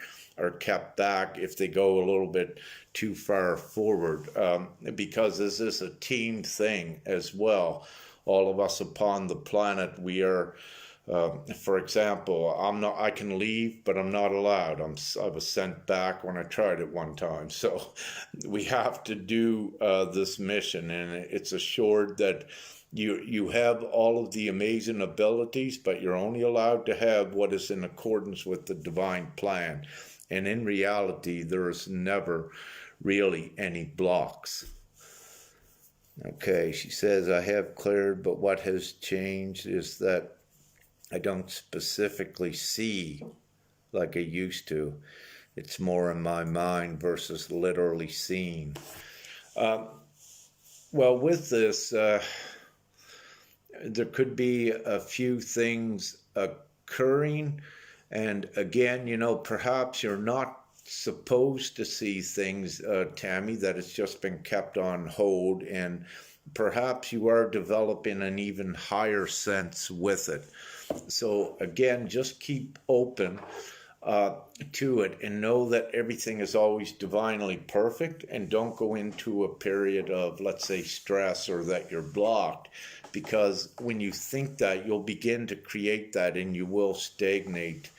kept back if they go a little bit too far forward, because this is a team thing as well. All of us upon the planet, we are, for example, I can leave, but I'm not allowed. I was sent back when I tried it one time. So we have to do this mission, and it's assured that you have all of the amazing abilities, but you're only allowed to have what is in accordance with the divine plan. And in reality, there is never really any blocks. Okay, she says, I have cleared, but what has changed is that I don't specifically see like I used to. It's more in my mind versus literally seeing. Well, with this, there could be a few things occurring. And again, perhaps you're not supposed to see things, Tammy, that it's just been kept on hold, and perhaps you are developing an even higher sense with it. So again, just keep open to it, and know that everything is always divinely perfect, and don't go into a period of, let's say, stress or that you're blocked, because when you think that, you'll begin to create that and you will stagnate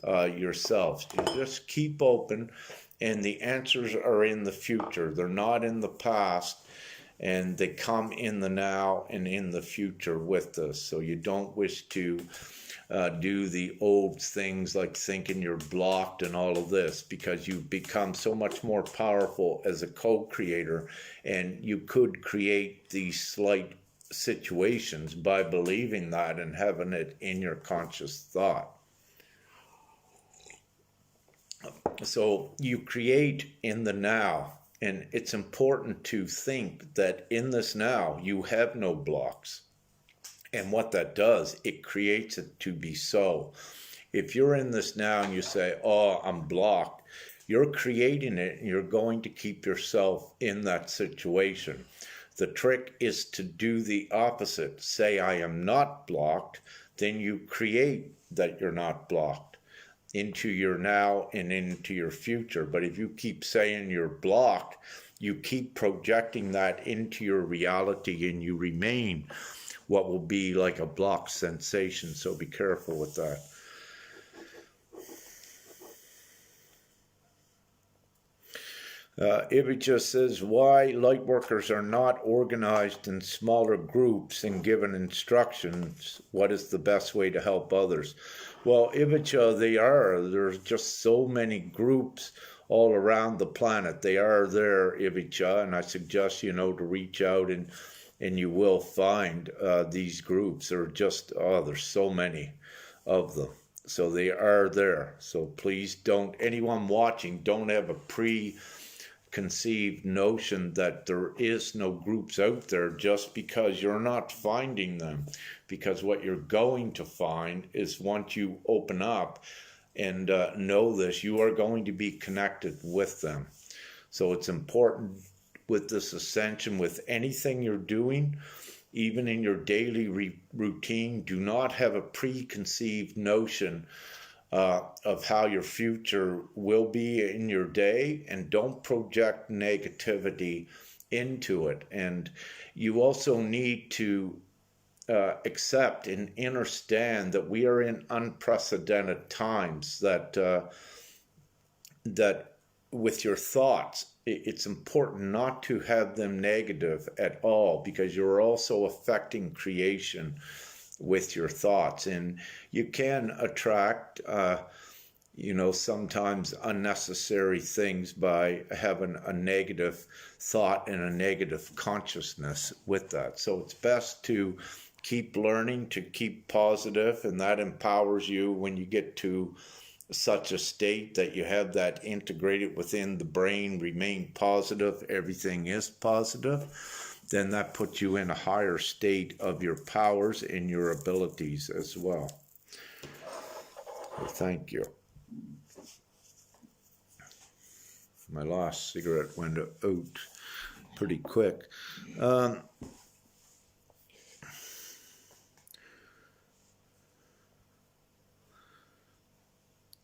yourself. You just keep open, and the answers are in the future. They're not in the past, and they come in the now and in the future with us. So you don't wish to do the old things like thinking you're blocked and all of this, because you become so much more powerful as a co-creator, and you could create these slight situations by believing that and having it in your conscious thought. So you create in the now, and it's important to think that in this now you have no blocks. And what that does, it creates it to be so. If you're in this now and you say, oh, I'm blocked, you're creating it, and you're going to keep yourself in that situation. The trick is to do the opposite. Say, I am not blocked, then you create that you're not blocked into your now and into your future. But if you keep saying you're blocked, you keep projecting that into your reality, and you remain what will be like a blocked sensation. So be careful with that. Ivica says, why light workers are not organized in smaller groups and given instructions. What is the best way to help others? Well, Ivica, they are. There's just so many groups all around the planet. They are there, Ivica, and I suggest, to reach out and you will find these groups. There are just, there's so many of them. So they are there. So please don't, anyone watching, don't have a preconceived notion that there is no groups out there just because you're not finding them. Because what you're going to find is once you open up and know this, you are going to be connected with them. So it's important with this ascension, with anything you're doing, even in your daily routine, do not have a preconceived notion of how your future will be in your day, and don't project negativity into it. And you also need to accept and understand that we are in unprecedented times, that with your thoughts, it's important not to have them negative at all, because you're also affecting creation with your thoughts. And you can attract, sometimes unnecessary things by having a negative thought and a negative consciousness with that. So it's best to keep learning, to keep positive, and that empowers you when you get to such a state that you have that integrated within the brain, remain positive, everything is positive, then that puts you in a higher state of your powers and your abilities as well. Well, thank you. My last cigarette went out pretty quick.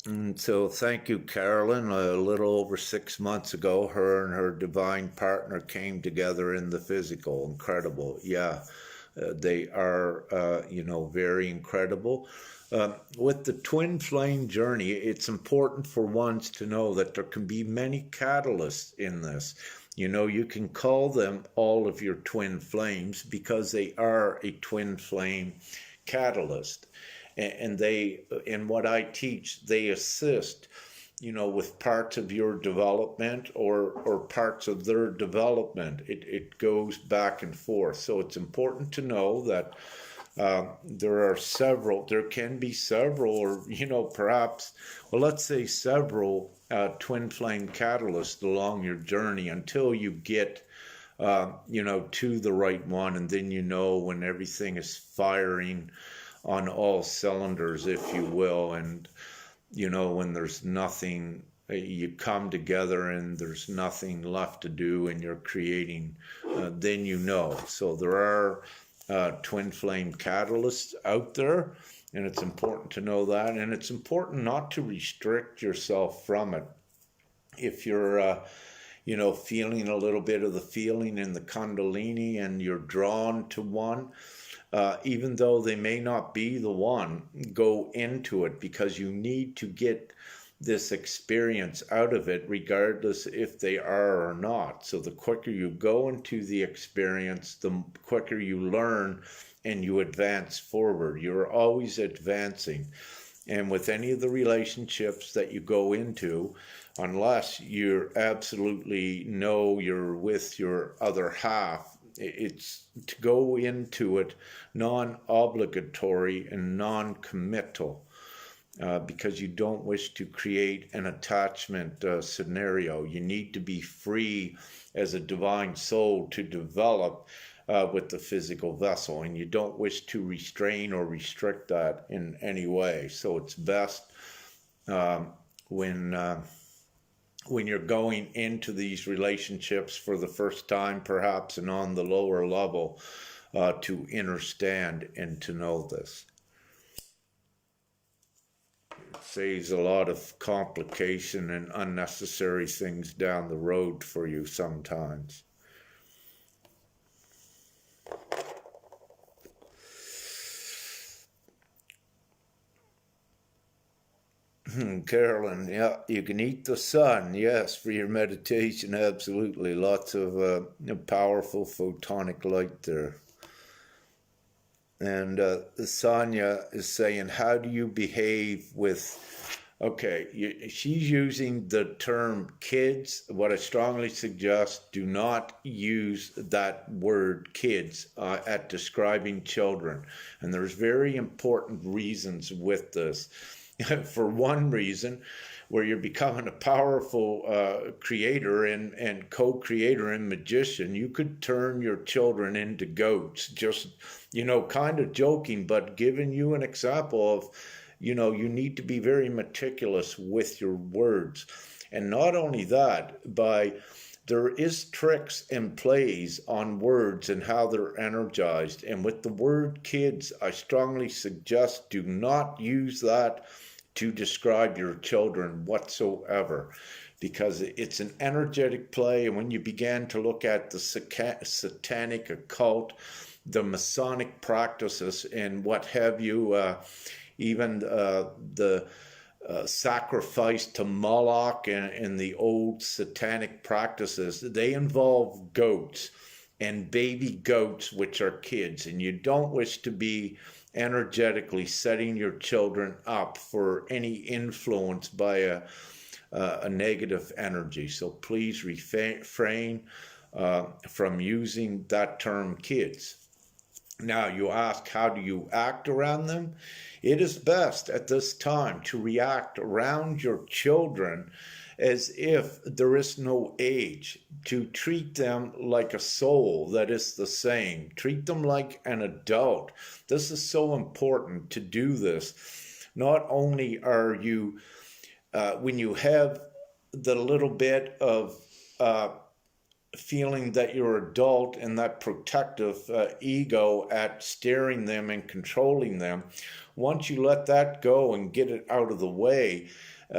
And so thank you, Carolyn. A little over 6 months ago, her and her divine partner came together in the physical. Incredible. Yeah, they are, very incredible. With the twin flame journey, it's important for ones to know that there can be many catalysts in this. You can call them all of your twin flames because they are a twin flame catalyst. And they, in what I teach, they assist, with parts of your development or parts of their development. It goes back and forth. So it's important to know that there can be several, or, perhaps, well, let's say several twin flame catalysts along your journey until you get, to the right one. And then, when everything is firing on all cylinders, if you will, and when there's nothing, you come together and there's nothing left to do and you're creating, then so there are twin flame catalysts out there, and it's important to know that, and it's important not to restrict yourself from it. If you're feeling a little bit of the feeling in the Kundalini and you're drawn to one, even though they may not be the one, go into it, because you need to get this experience out of it, regardless if they are or not. So the quicker you go into the experience, the quicker you learn and you advance forward. You're always advancing. And with any of the relationships that you go into, unless you absolutely know you're with your other half, it's to go into it non-obligatory and non-committal, because you don't wish to create an attachment scenario. You need to be free as a divine soul to develop with the physical vessel, and you don't wish to restrain or restrict that in any way. So it's best when you're going into these relationships for the first time, perhaps, and on the lower level, to understand and to know this. It saves a lot of complication and unnecessary things down the road for you sometimes. Carolyn, yeah, you can eat the sun, yes, for your meditation, absolutely. Lots of powerful photonic light there. And Sonia is saying, how do you behave with Okay, she's using the term kids. What I strongly suggest, do not use that word kids at describing children. And there's very important reasons with this. For one reason, where you're becoming a powerful creator and co-creator and magician, you could turn your children into goats. Just, kind of joking, but giving you an example of, you need to be very meticulous with your words. And not only that, there is tricks and plays on words and how they're energized. And with the word kids, I strongly suggest do not use that to describe your children whatsoever, because it's an energetic play. And when you began to look at the satanic occult, the Masonic practices and what have you, even the sacrifice to Moloch and the old satanic practices, they involve goats and baby goats, which are kids. And you don't wish to be energetically setting your children up for any influence by a negative energy. So please refrain from using that term kids. Now you ask, how do you act around them? It is best at this time to react around your children as if there is no age, to treat them like a soul that is the same. Treat them like an adult. This is so important to do this. Not only are you, when you have the little bit of feeling that you're adult and that protective ego at steering them and controlling them, once you let that go and get it out of the way,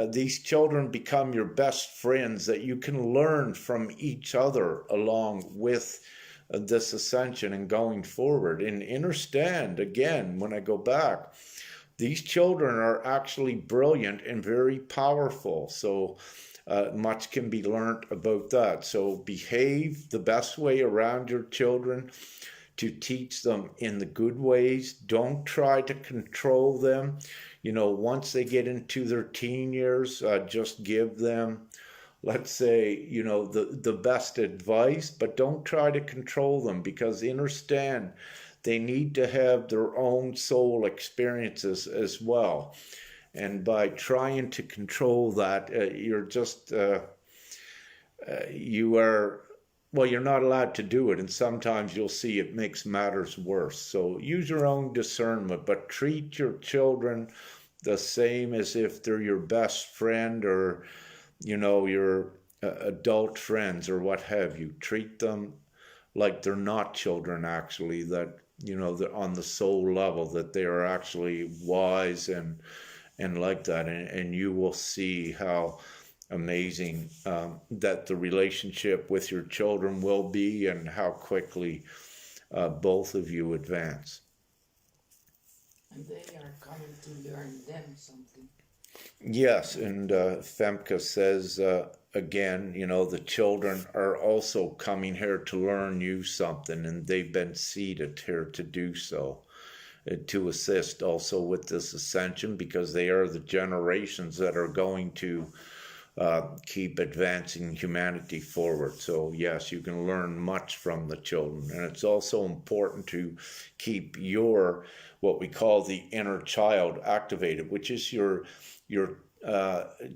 these children become your best friends that you can learn from each other along with this ascension and going forward. And understand, again, when I go back, these children are actually brilliant and very powerful. So much can be learned about that. So behave the best way around your children, to teach them in the good ways. Don't try to control them. Once they get into their teen years, just give them, let's say, the best advice, but don't try to control them, because understand they need to have their own soul experiences as well. And by trying to control that, you're just, you're not allowed to do it. And sometimes you'll see it makes matters worse. So use your own discernment, but treat your children the same as if they're your best friend or, your adult friends or what have you. Treat them like they're not children, actually, that, they're on the soul level, that they are actually wise and like that. And you will see how amazing that the relationship with your children will be, and how quickly both of you advance. And they are coming to learn them something. Yes, and Femke says, again, the children are also coming here to learn you something, and they've been seated here to do so. To assist also with this ascension, because they are the generations that are going to keep advancing humanity forward. So yes, you can learn much from the children. And it's also important to keep your, what we call the inner child, activated, which is your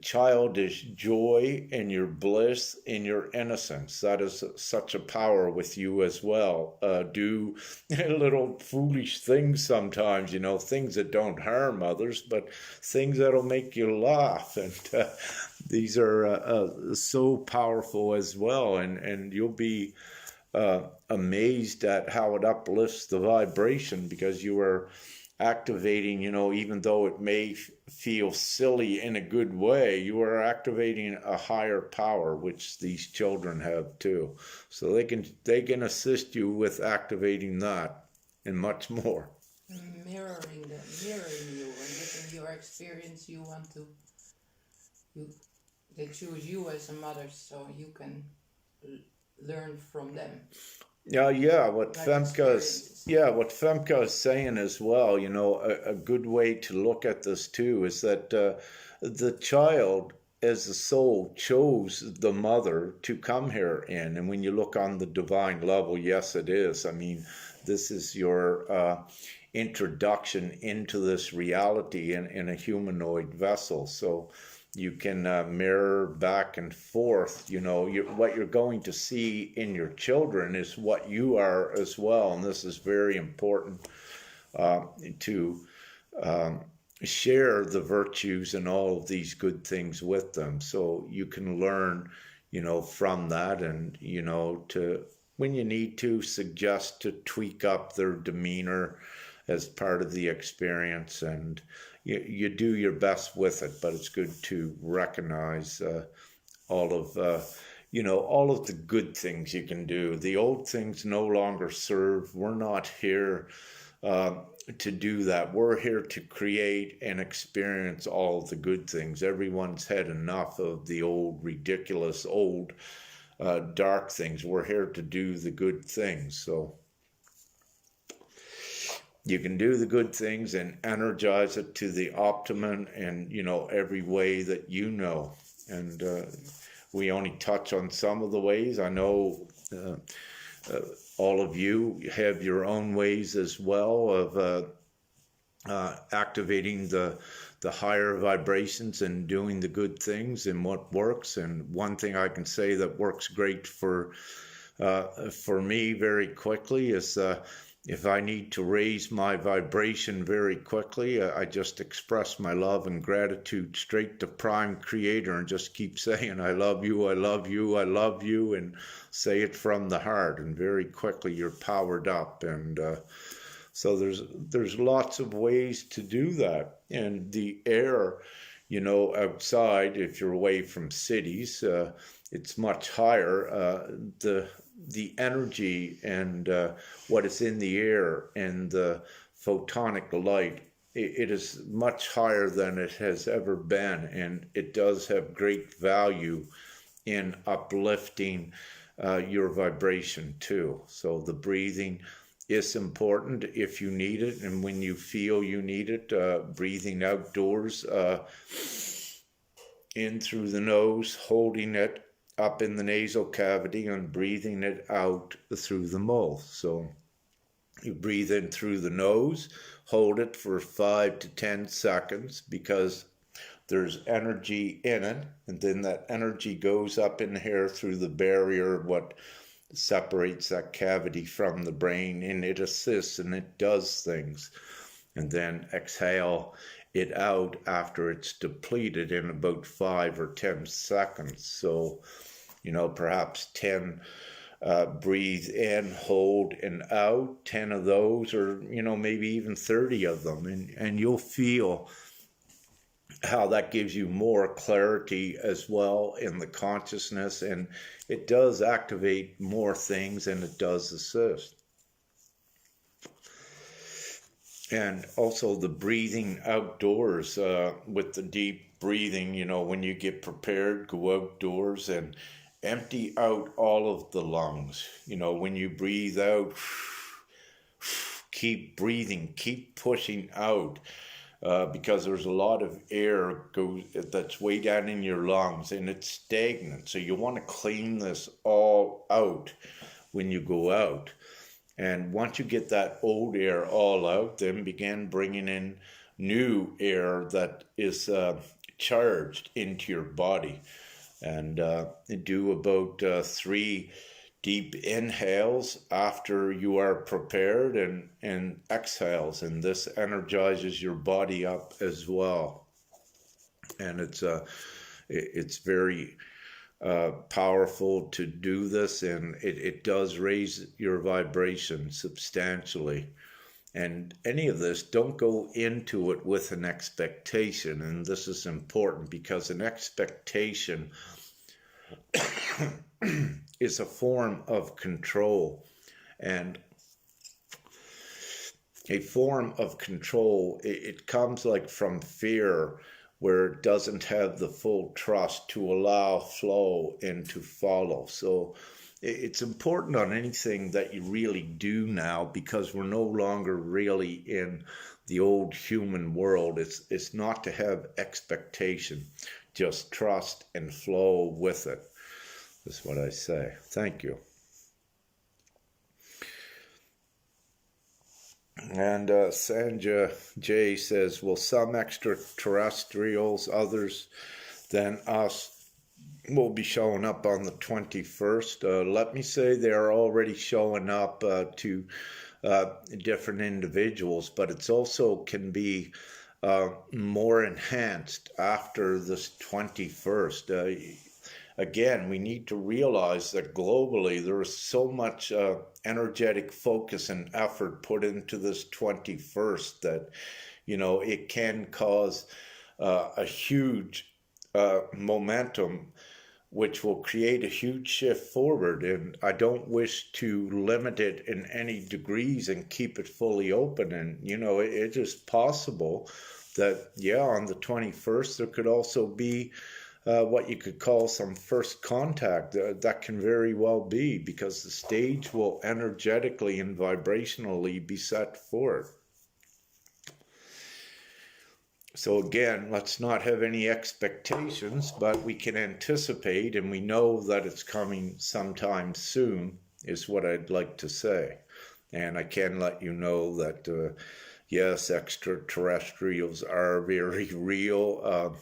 childish joy and your bliss and your innocence. That is such a power with you as well. Do little foolish things sometimes, things that don't harm others, but things that'll make you laugh. And these are so powerful as well. And you'll be amazed at how it uplifts the vibration, because you are activating, even though it may feel silly in a good way, you are activating a higher power, which these children have too. So they can assist you with activating that and much more. Mirroring you and giving your experience. They choose you as a mother, so you can learn from them. What Femke is saying as well, a good way to look at this too is that the child as the soul chose the mother to come here in. And when you look on the divine level, yes, it is. I mean, this is your introduction into this reality in a humanoid vessel. So you can mirror back and forth. What you're going to see in your children is what you are as well. And this is very important to share the virtues and all of these good things with them, so you can learn from that, and to, when you need to, suggest to tweak up their demeanor as part of the experience, and you do your best with it. But it's good to recognize all of all of the good things you can do. The old things no longer serve. We're not here to do that. We're here to create and experience all the good things. Everyone's had enough of the old, ridiculous, old, dark things. We're here to do the good things. So you can do the good things and energize it to the optimum in, every way that you know. And we only touch on some of the ways. I know all of you have your own ways as well of activating the higher vibrations and doing the good things and what works. And one thing I can say that works great for me very quickly is if I need to raise my vibration very quickly, I just express my love and gratitude straight to Prime Creator and just keep saying, I love you, I love you, I love you, and say it from the heart. And very quickly you're powered up. And so there's lots of ways to do that. And the air, outside, if you're away from cities, it's much higher. The energy and what is in the air and the photonic light, it is much higher than it has ever been, and it does have great value in uplifting your vibration too. So the breathing is important if you need it, and when you feel you need it, breathing outdoors in through the nose, holding it up in the nasal cavity and breathing it out through the mouth. So you breathe in through the nose, hold it for 5 to 10 seconds because there's energy in it, and then that energy goes up in here through the barrier, what separates that cavity from the brain, and it assists and it does things. And then exhale it out after it's depleted in about 5 or 10 seconds. So, perhaps 10 breathe in, hold, and out, 10 of those, or, maybe even 30 of them. And you'll feel how that gives you more clarity as well in the consciousness. And it does activate more things, and it does assist. And also the breathing outdoors with the deep breathing, when you get prepared, go outdoors and empty out all of the lungs. When you breathe out, keep breathing, keep pushing out, because there's a lot of air that's way down in your lungs and it's stagnant. So you want to clean this all out when you go out. And once you get that old air all out, then begin bringing in new air that is charged into your body. And do about 3 deep inhales after you are prepared, and exhales. And this energizes your body up as well. And it's very powerful to do this, and it does raise your vibration substantially. And any of this, don't go into it with an expectation. And this is important because an expectation is a form of control. And a form of control, it comes like from fear, where it doesn't have the full trust to allow flow and to follow. So it's important on anything that you really do now, because we're no longer really in the old human world. It's not to have expectation, just trust and flow with it. That's what I say. Thank you. And Sanja J says, will some extraterrestrials, others than us, will be showing up on the 21st? Let me say they are already showing up to different individuals, but it's also can be more enhanced after this 21st. Again, we need to realize that globally there is so much energetic focus and effort put into this 21st that, it can cause a huge momentum, which will create a huge shift forward. And I don't wish to limit it in any degrees and keep it fully open. And, it is possible that, on the 21st, there could also be what you could call some first contact. That can very well be, because the stage will energetically and vibrationally be set for it. So again, let's not have any expectations, but we can anticipate, and we know that it's coming sometime soon, is what I'd like to say. And I can let you know that, yes, extraterrestrials are very real.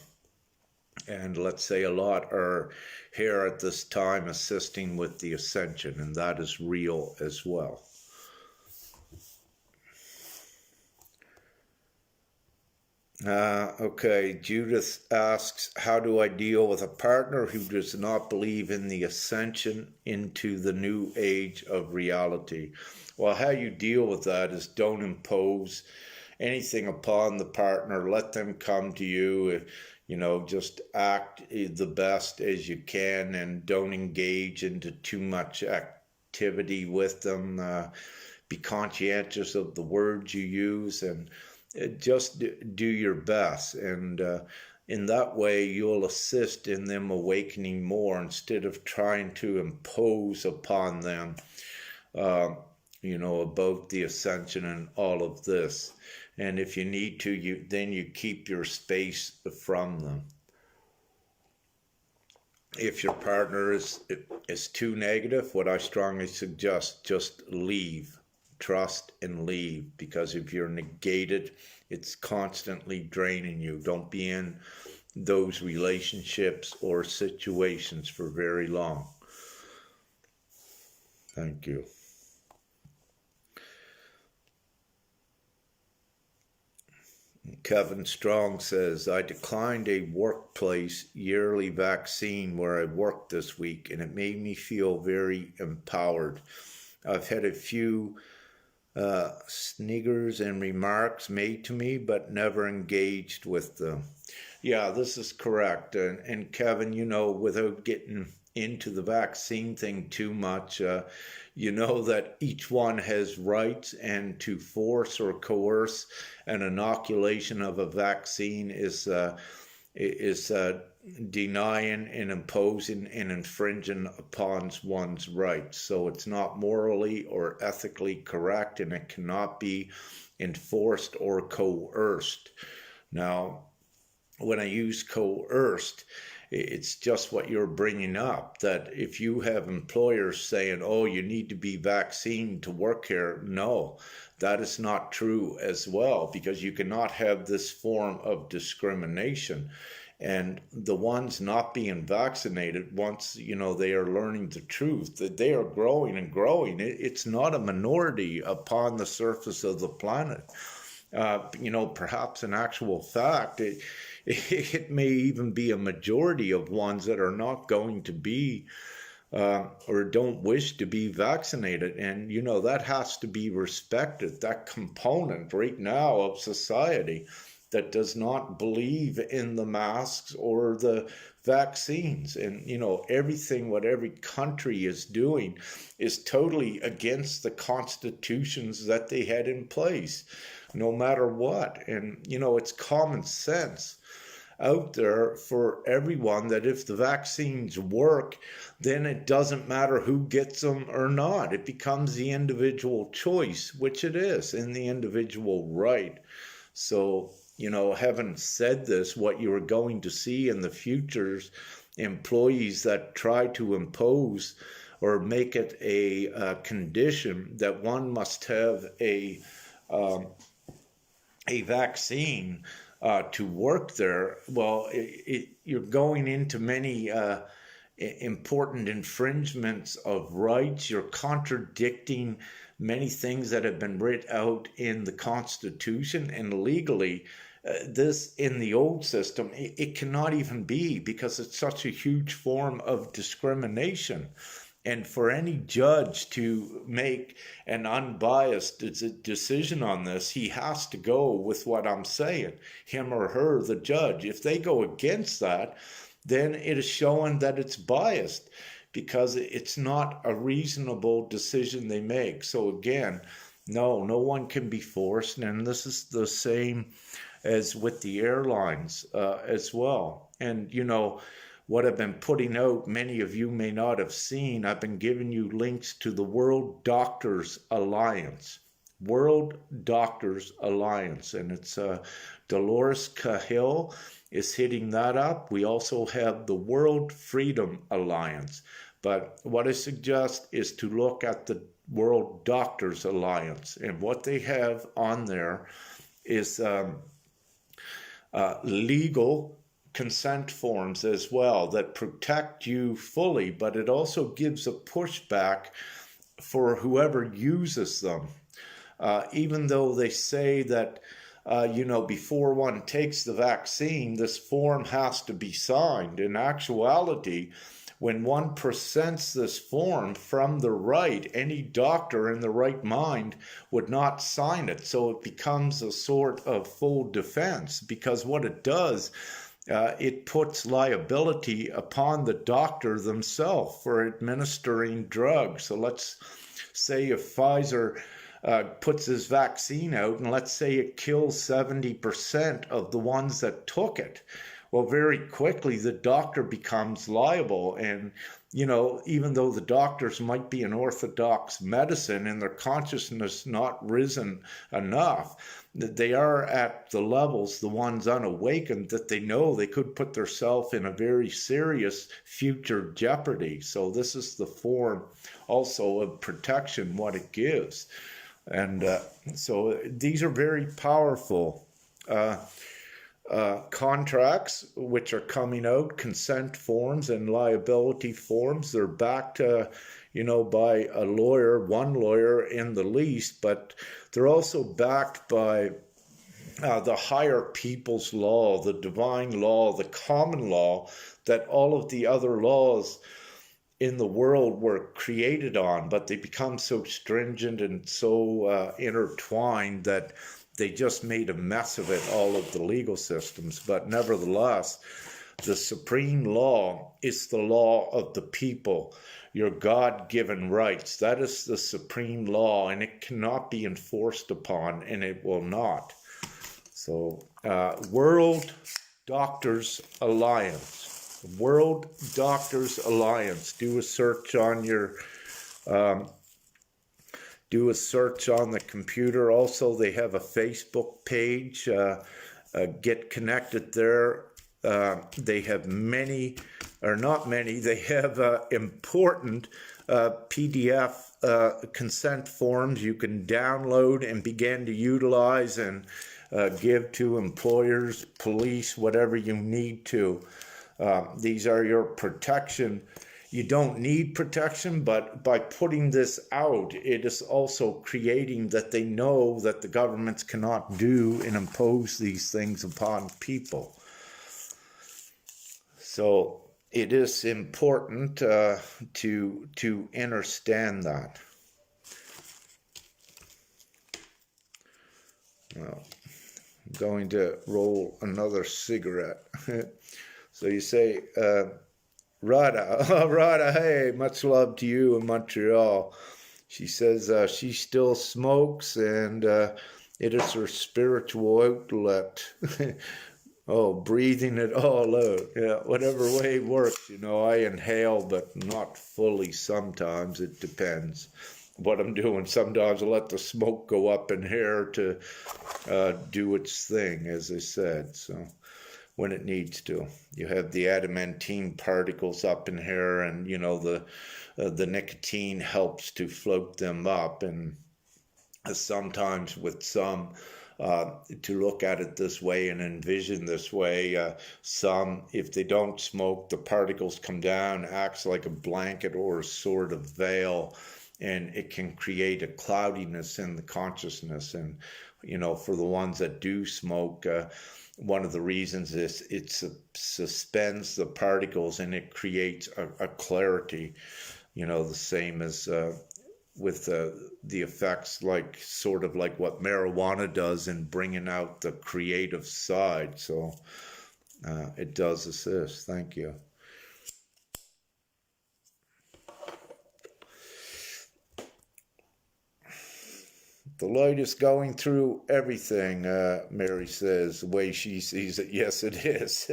And let's say a lot are here at this time assisting with the Ascension, and that is real as well. Okay, Judith asks, how do I deal with a partner who does not believe in the ascension into the new age of reality? Well, how you deal with that is don't impose anything upon the partner. Let them come to you. Just act the best as you can, and don't engage into too much activity with them. Be conscientious of the words you use, and just do your best. And in that way, you'll assist in them awakening more, instead of trying to impose upon them, about the ascension and all of this. And if you need to, then you keep your space from them. If your partner is too negative, what I strongly suggest, just leave. Trust and leave, because if you're negated, it's constantly draining you. Don't be in those relationships or situations for very long. Thank you. Kevin Strong says, I declined a workplace yearly vaccine where I worked this week, and it made me feel very empowered. I've had a few sniggers and remarks made to me, but never engaged with them. Yeah, this is correct. And Kevin, without getting into the vaccine thing too much, that each one has rights, and to force or coerce an inoculation of a vaccine is denying and imposing and infringing upon one's rights. So it's not morally or ethically correct, and it cannot be enforced or coerced. Now, when I use coerced, it's just what you're bringing up, that if you have employers saying, oh, you need to be vaccinated to work here, no, that is not true as well, because you cannot have this form of discrimination. And the ones not being vaccinated, once, they are learning the truth, that they are growing and growing. It's not a minority upon the surface of the planet. Perhaps in actual fact, it may even be a majority of ones that are not going to be or don't wish to be vaccinated. And, that has to be respected, that component right now of society that does not believe in the masks or the vaccines. And, everything what every country is doing is totally against the constitutions that they had in place, no matter what. And, it's common sense out there for everyone that if the vaccines work, then it doesn't matter who gets them or not. It becomes the individual choice, which it is, and the individual right. So, having said this, what you are going to see in the futures, employees that try to impose or make it a condition that one must have a vaccine to work there, well, you're going into many important infringements of rights. You're contradicting many things that have been written out in the Constitution, and legally, this in the old system, it cannot even be, because it's such a huge form of discrimination. And for any judge to make an unbiased decision on this, he has to go with what I'm saying, him or her, the judge. If they go against that, then it is showing that it's biased, because it's not a reasonable decision they make. So again, no one can be forced. And this is the same as with the airlines as well. And what I've been putting out, many of you may not have seen, I've been giving you links to the World Doctors Alliance. World Doctors Alliance. And it's Dolores Cahill is hitting that up. We also have the World Freedom Alliance. But what I suggest is to look at the World Doctors Alliance. And what they have on there is legal consent forms as well that protect you fully, but it also gives a pushback for whoever uses them. Even though they say that, before one takes the vaccine, this form has to be signed. In actuality, when one presents this form from the right, any doctor in the right mind would not sign it. So it becomes a sort of full defense, because what it does, it puts liability upon the doctor themselves for administering drugs. So let's say if Pfizer puts his vaccine out, and let's say it kills 70% of the ones that took it. Well, very quickly the doctor becomes liable. And, even though the doctors might be in orthodox medicine and their consciousness not risen enough, they are at the levels, the ones unawakened, that they know they could put themselves in a very serious future jeopardy. So this is the form also of protection, what it gives. And so these are very powerful contracts which are coming out, consent forms and liability forms. They're backed, by a lawyer, one lawyer in the least, but they're also backed by the higher people's law, the divine law, the common law that all of the other laws in the world were created on, but they become so stringent and so intertwined that they just made a mess of it, all of the legal systems. But nevertheless, the supreme law is the law of the people, your God-given rights. That is the supreme law, and it cannot be enforced upon, and it will not. So, World Doctors Alliance. World Doctors Alliance. Do a search on your... do a search on the computer. Also, they have a Facebook page. Get connected there. They have many, or not many, they have important PDF consent forms you can download and begin to utilize and give to employers, police, whatever you need to. These are your protection. You don't need protection, but by putting this out, it is also creating that they know that the governments cannot do and impose these things upon people. So it is important to understand that. Well, I'm going to roll another cigarette. So you say... Rada, hey, much love to you in Montreal. She says she still smokes, and it is her spiritual outlet. Oh, breathing it all out. Yeah, whatever way works, I inhale, but not fully sometimes. It depends. what I'm doing. Sometimes I let the smoke go up in here to do its thing, as I said. So when it needs to, you have the adamantine particles up in here, and the nicotine helps to float them up. And sometimes with some, to look at it this way and envision this way, some, if they don't smoke, the particles come down, acts like a blanket or a sort of veil, and it can create a cloudiness in the consciousness. And for the ones that do smoke, one of the reasons is it suspends the particles, and it creates a clarity, the same as with the effects, like sort of like what marijuana does in bringing out the creative side. So it does assist. Thank you. The light is going through everything, Mary says, the way she sees it. Yes, it is.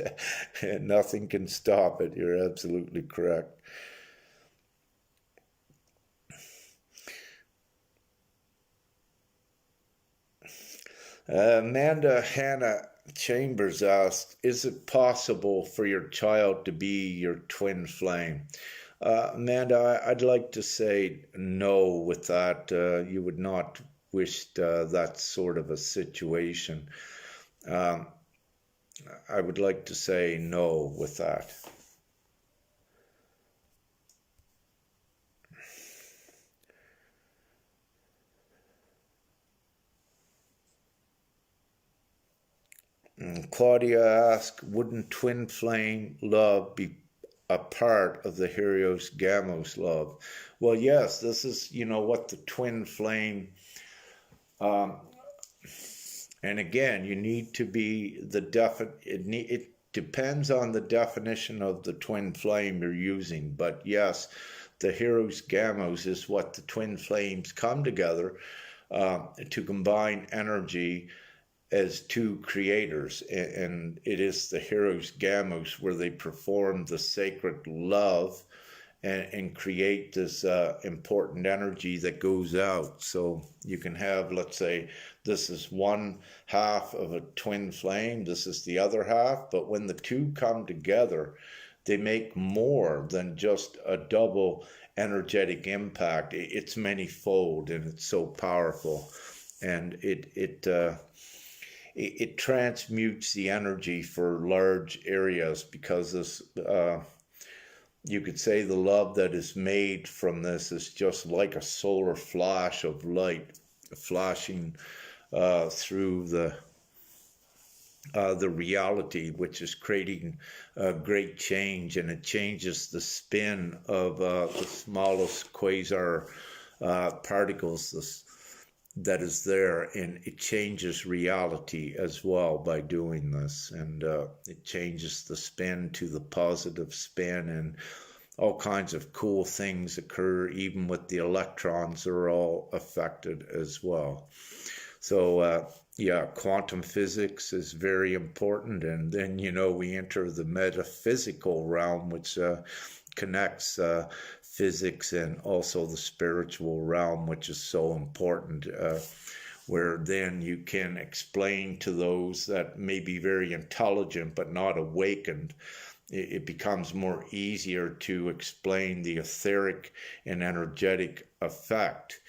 And nothing can stop it. You're absolutely correct. Amanda Hannah Chambers asked, is it possible for your child to be your twin flame? Amanda, I'd like to say no with that. You would not wish that sort of a situation. I would like to say no with that. Claudia asked, wouldn't twin flame love be a part of the Helios Gamos love? Well, yes, this is, what the twin flame, and again, you need to be it depends on the definition of the twin flame you're using. But yes, the Helios Gamos is what the twin flames come together to combine energy as two creators, and it is the Helios Gamos where they perform the sacred love and create this important energy that goes out. So you can have, let's say, this is one half of a twin flame, this is the other half, but when the two come together, they make more than just a double energetic impact. It's manyfold, and it's so powerful, and it transmutes the energy for large areas, because this, you could say the love that is made from this is just like a solar flash of light flashing through the reality, which is creating a great change, and it changes the spin of the smallest quasar particles that is there, and it changes reality as well by doing this, and it changes the spin to the positive spin, and all kinds of cool things occur. Even with the electrons are all affected as well. So yeah, quantum physics is very important, and then we enter the metaphysical realm, which connects physics and also the spiritual realm, which is so important, where then you can explain to those that may be very intelligent but not awakened. It becomes more easier to explain the etheric and energetic effect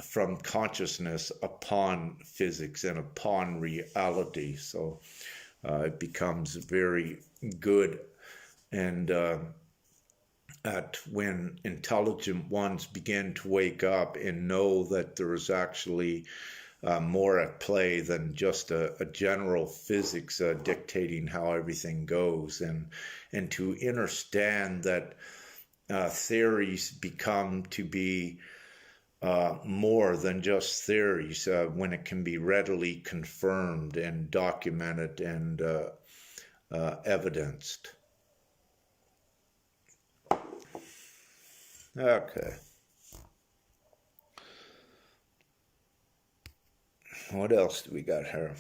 from consciousness upon physics and upon reality. So it becomes very good, and at when intelligent ones begin to wake up and know that there is actually more at play than just a general physics dictating how everything goes, and to understand that theories become to be more than just theories when it can be readily confirmed and documented and evidenced. Okay. What else do we got here?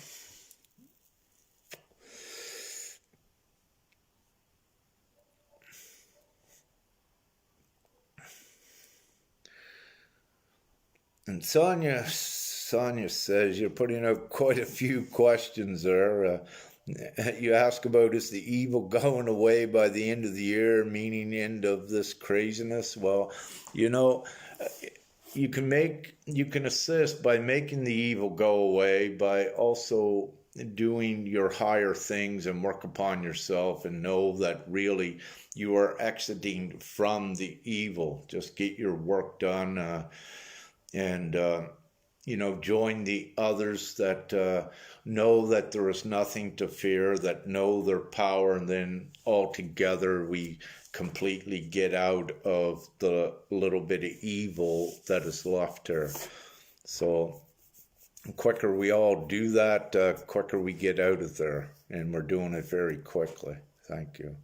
And Sonia says you're putting out quite a few questions there. You ask about is the evil going away by the end of the year, meaning end of this craziness? Well, you know, you can assist by making the evil go away by also doing your higher things and work upon yourself and know that really you are exiting from the evil. Just get your work done, and join the others that know that there is nothing to fear, that know their power, and then all together we completely get out of the little bit of evil that is left here. So the quicker we all do that, quicker we get out of there, and we're doing it very quickly. Thank you.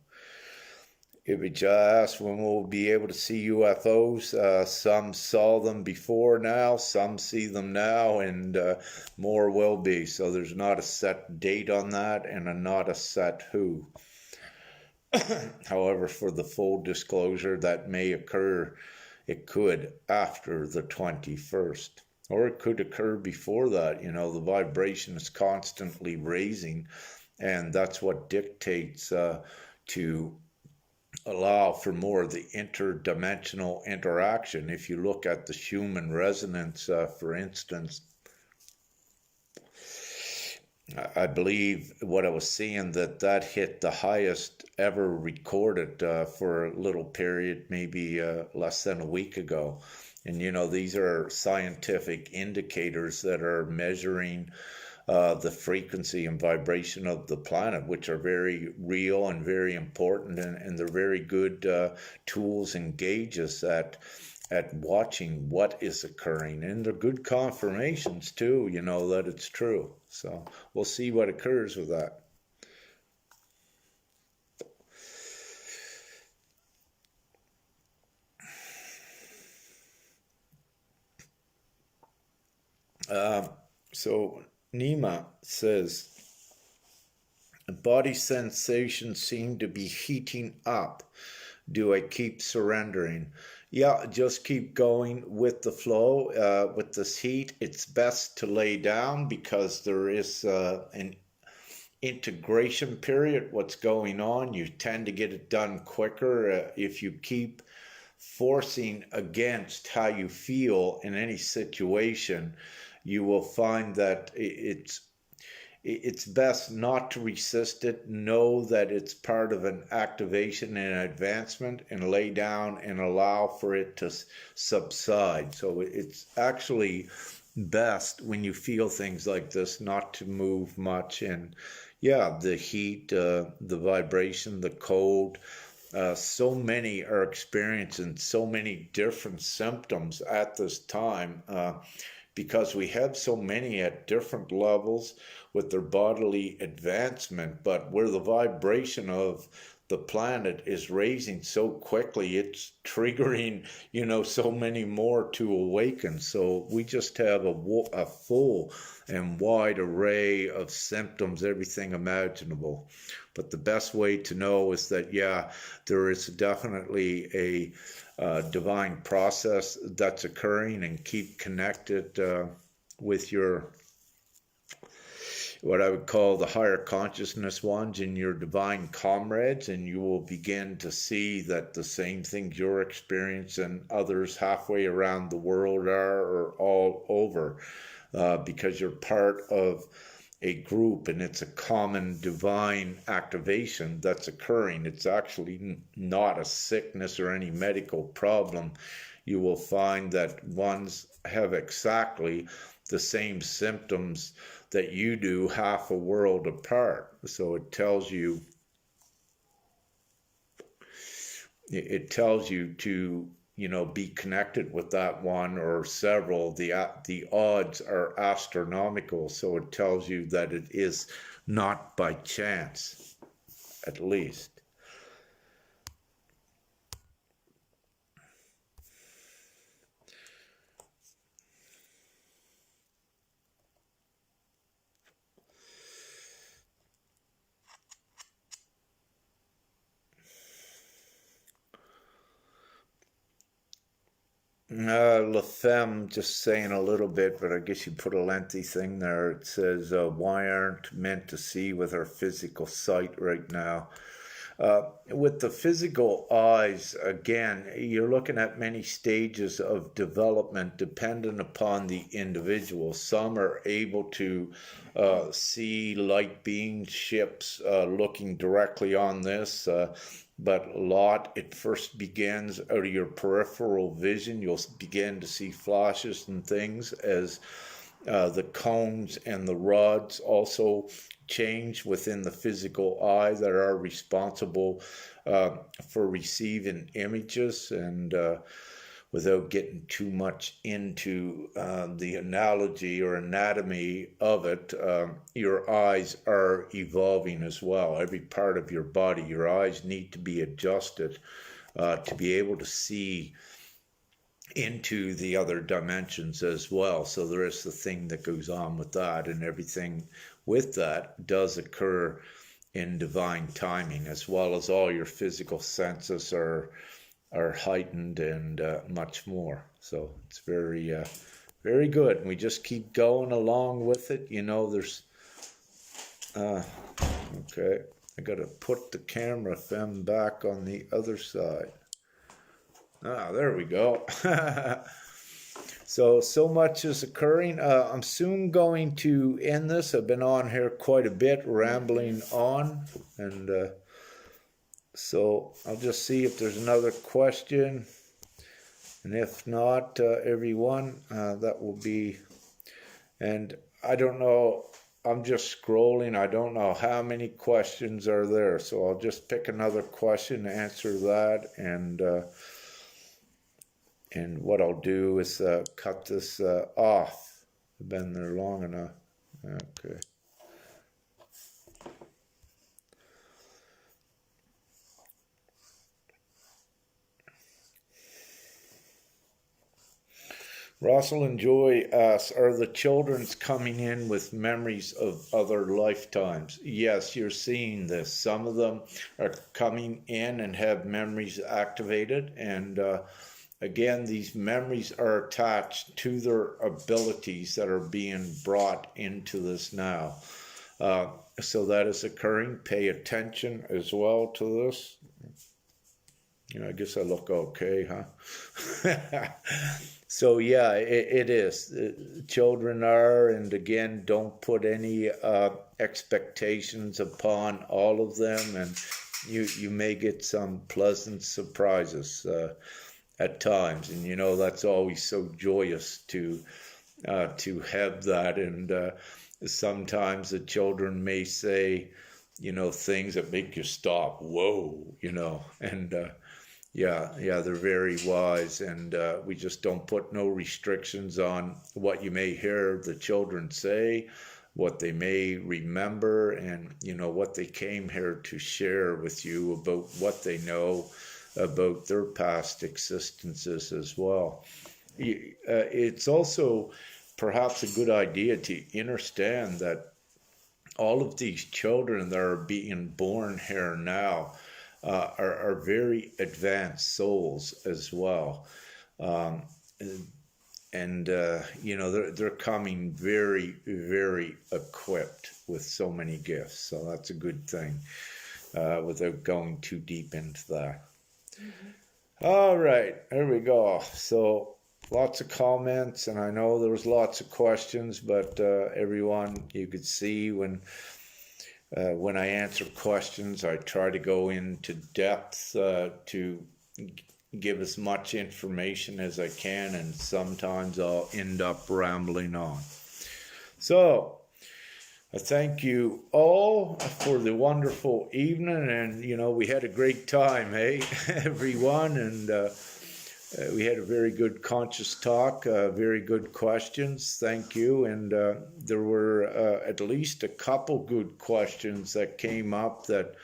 If you asked when we'll be able to see UFOs, some saw them before now, some see them now, and more will be. So there's not a set date on that, and not a set who. However, for the full disclosure, that may occur. It could after the 21st, or it could occur before that. The vibration is constantly raising, and that's what dictates to allow for more of the interdimensional interaction. If you look at the Schumann resonance, for instance, I believe what I was seeing that hit the highest ever recorded for a little period, maybe less than a week ago. And these are scientific indicators that are measuring the frequency and vibration of the planet, which are very real and very important, and they're very good tools and gauges at watching what is occurring, and they're good confirmations too, that it's true. So we'll see what occurs with that. So Nima says, body sensations seem to be heating up. Do I keep surrendering? Yeah, just keep going with the flow. With this heat, it's best to lay down because there is an integration period. What's going on? You tend to get it done quicker if you keep forcing against how you feel in any situation. You will find that it's best not to resist it. Know that it's part of an activation and advancement, and lay down and allow for it to subside. So it's actually best when you feel things like this not to move much. And yeah, the heat, the vibration, the cold, so many are experiencing so many different symptoms at this time, because we have so many at different levels with their bodily advancement, but where the vibration of the planet is raising so quickly, it's triggering, so many more to awaken. So we just have a full and wide array of symptoms, everything imaginable. But the best way to know is that, yeah, there is definitely a divine process that's occurring, and keep connected with your, what I would call the higher consciousness ones, and your divine comrades, and you will begin to see that the same things you're experiencing, others halfway around the world are all over, because you're part of a group, and it's a common divine activation that's occurring. It's actually not a sickness or any medical problem. You will find that ones have exactly the same symptoms that you do half a world apart. So it tells you to be connected with that one or several. The odds are astronomical, so it tells you that it is not by chance, at least. La Femme just saying a little bit, but I guess you put a lengthy thing there. It says, why aren't meant to see with our physical sight right now? With the physical eyes, again, you're looking at many stages of development dependent upon the individual. Some are able to see light being ships looking directly on this, but a lot, it first begins out of your peripheral vision. You'll begin to see flashes and things as the cones and the rods also change within the physical eye that are responsible for receiving images. And without getting too much into the analogy or anatomy of it, your eyes are evolving as well. Every part of your body, your eyes need to be adjusted to be able to see into the other dimensions as well. So there is the thing that goes on with that, and everything with that does occur in divine timing, as well as all your physical senses are heightened and much more. So it's very good. And we just keep going along with it. You know, there's okay, I gotta put the camera Fem back on the other side. There we go. So much is occurring. I'm soon going to end this. I've been on here quite a bit, rambling on, and so I'll just see if there's another question, and if not, everyone, that will be. And I don't know, I'm just scrolling. I don't know how many questions are there, so I'll just pick another question, answer that, and what I'll do is cut this off. I've been there long enough. Okay. Rosalind Joy asks, are the children's coming in with memories of other lifetimes? Yes, you're seeing this. Some of them are coming in and have memories activated, and again, these memories are attached to their abilities that are being brought into this now. So that is occurring. Pay attention as well to this. You know, I guess I look okay, huh? So yeah, it is. Children are, and again, don't put any expectations upon all of them, and you may get some pleasant surprises at times, and you know that's always so joyous to have that. And sometimes the children may say, you know, things that make you stop. Whoa, you know, and yeah, they're very wise, and we just don't put no restrictions on what you may hear the children say, what they may remember, and you know what they came here to share with you about what they know about their past existences as well. It's also perhaps a good idea to understand that all of these children that are being born here now are very advanced souls as well. And you know, they're coming very, very equipped with so many gifts. So that's a good thing without going too deep into that. Mm-hmm. All right, there we go. So lots of comments, and I know there was lots of questions, but everyone, you could see when I answer questions, I try to go into depth to give as much information as I can, and sometimes I'll end up rambling on. So I thank you all for the wonderful evening, and you know, we had a great time, hey, everyone, and we had a very good conscious talk, very good questions. Thank you. And there were at least a couple good questions that came up that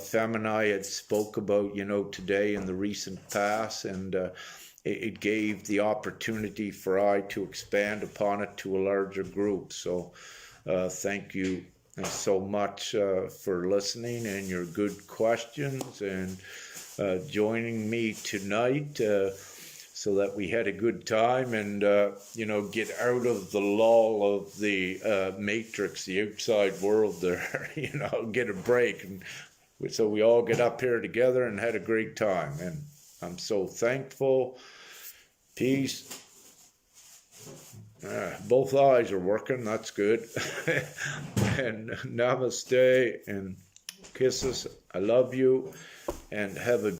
Fem and I had spoke about, you know, today in the recent past. And it gave the opportunity for I to expand upon it to a larger group. So thank you so much for listening and your good questions and joining me tonight. so that we had a good time and, you know, get out of the lull of the matrix, the outside world there, you know, get a break. And so we all get up here together and had a great time. And I'm so thankful. Peace. Both eyes are working. That's good. And namaste and kisses. I love you and have a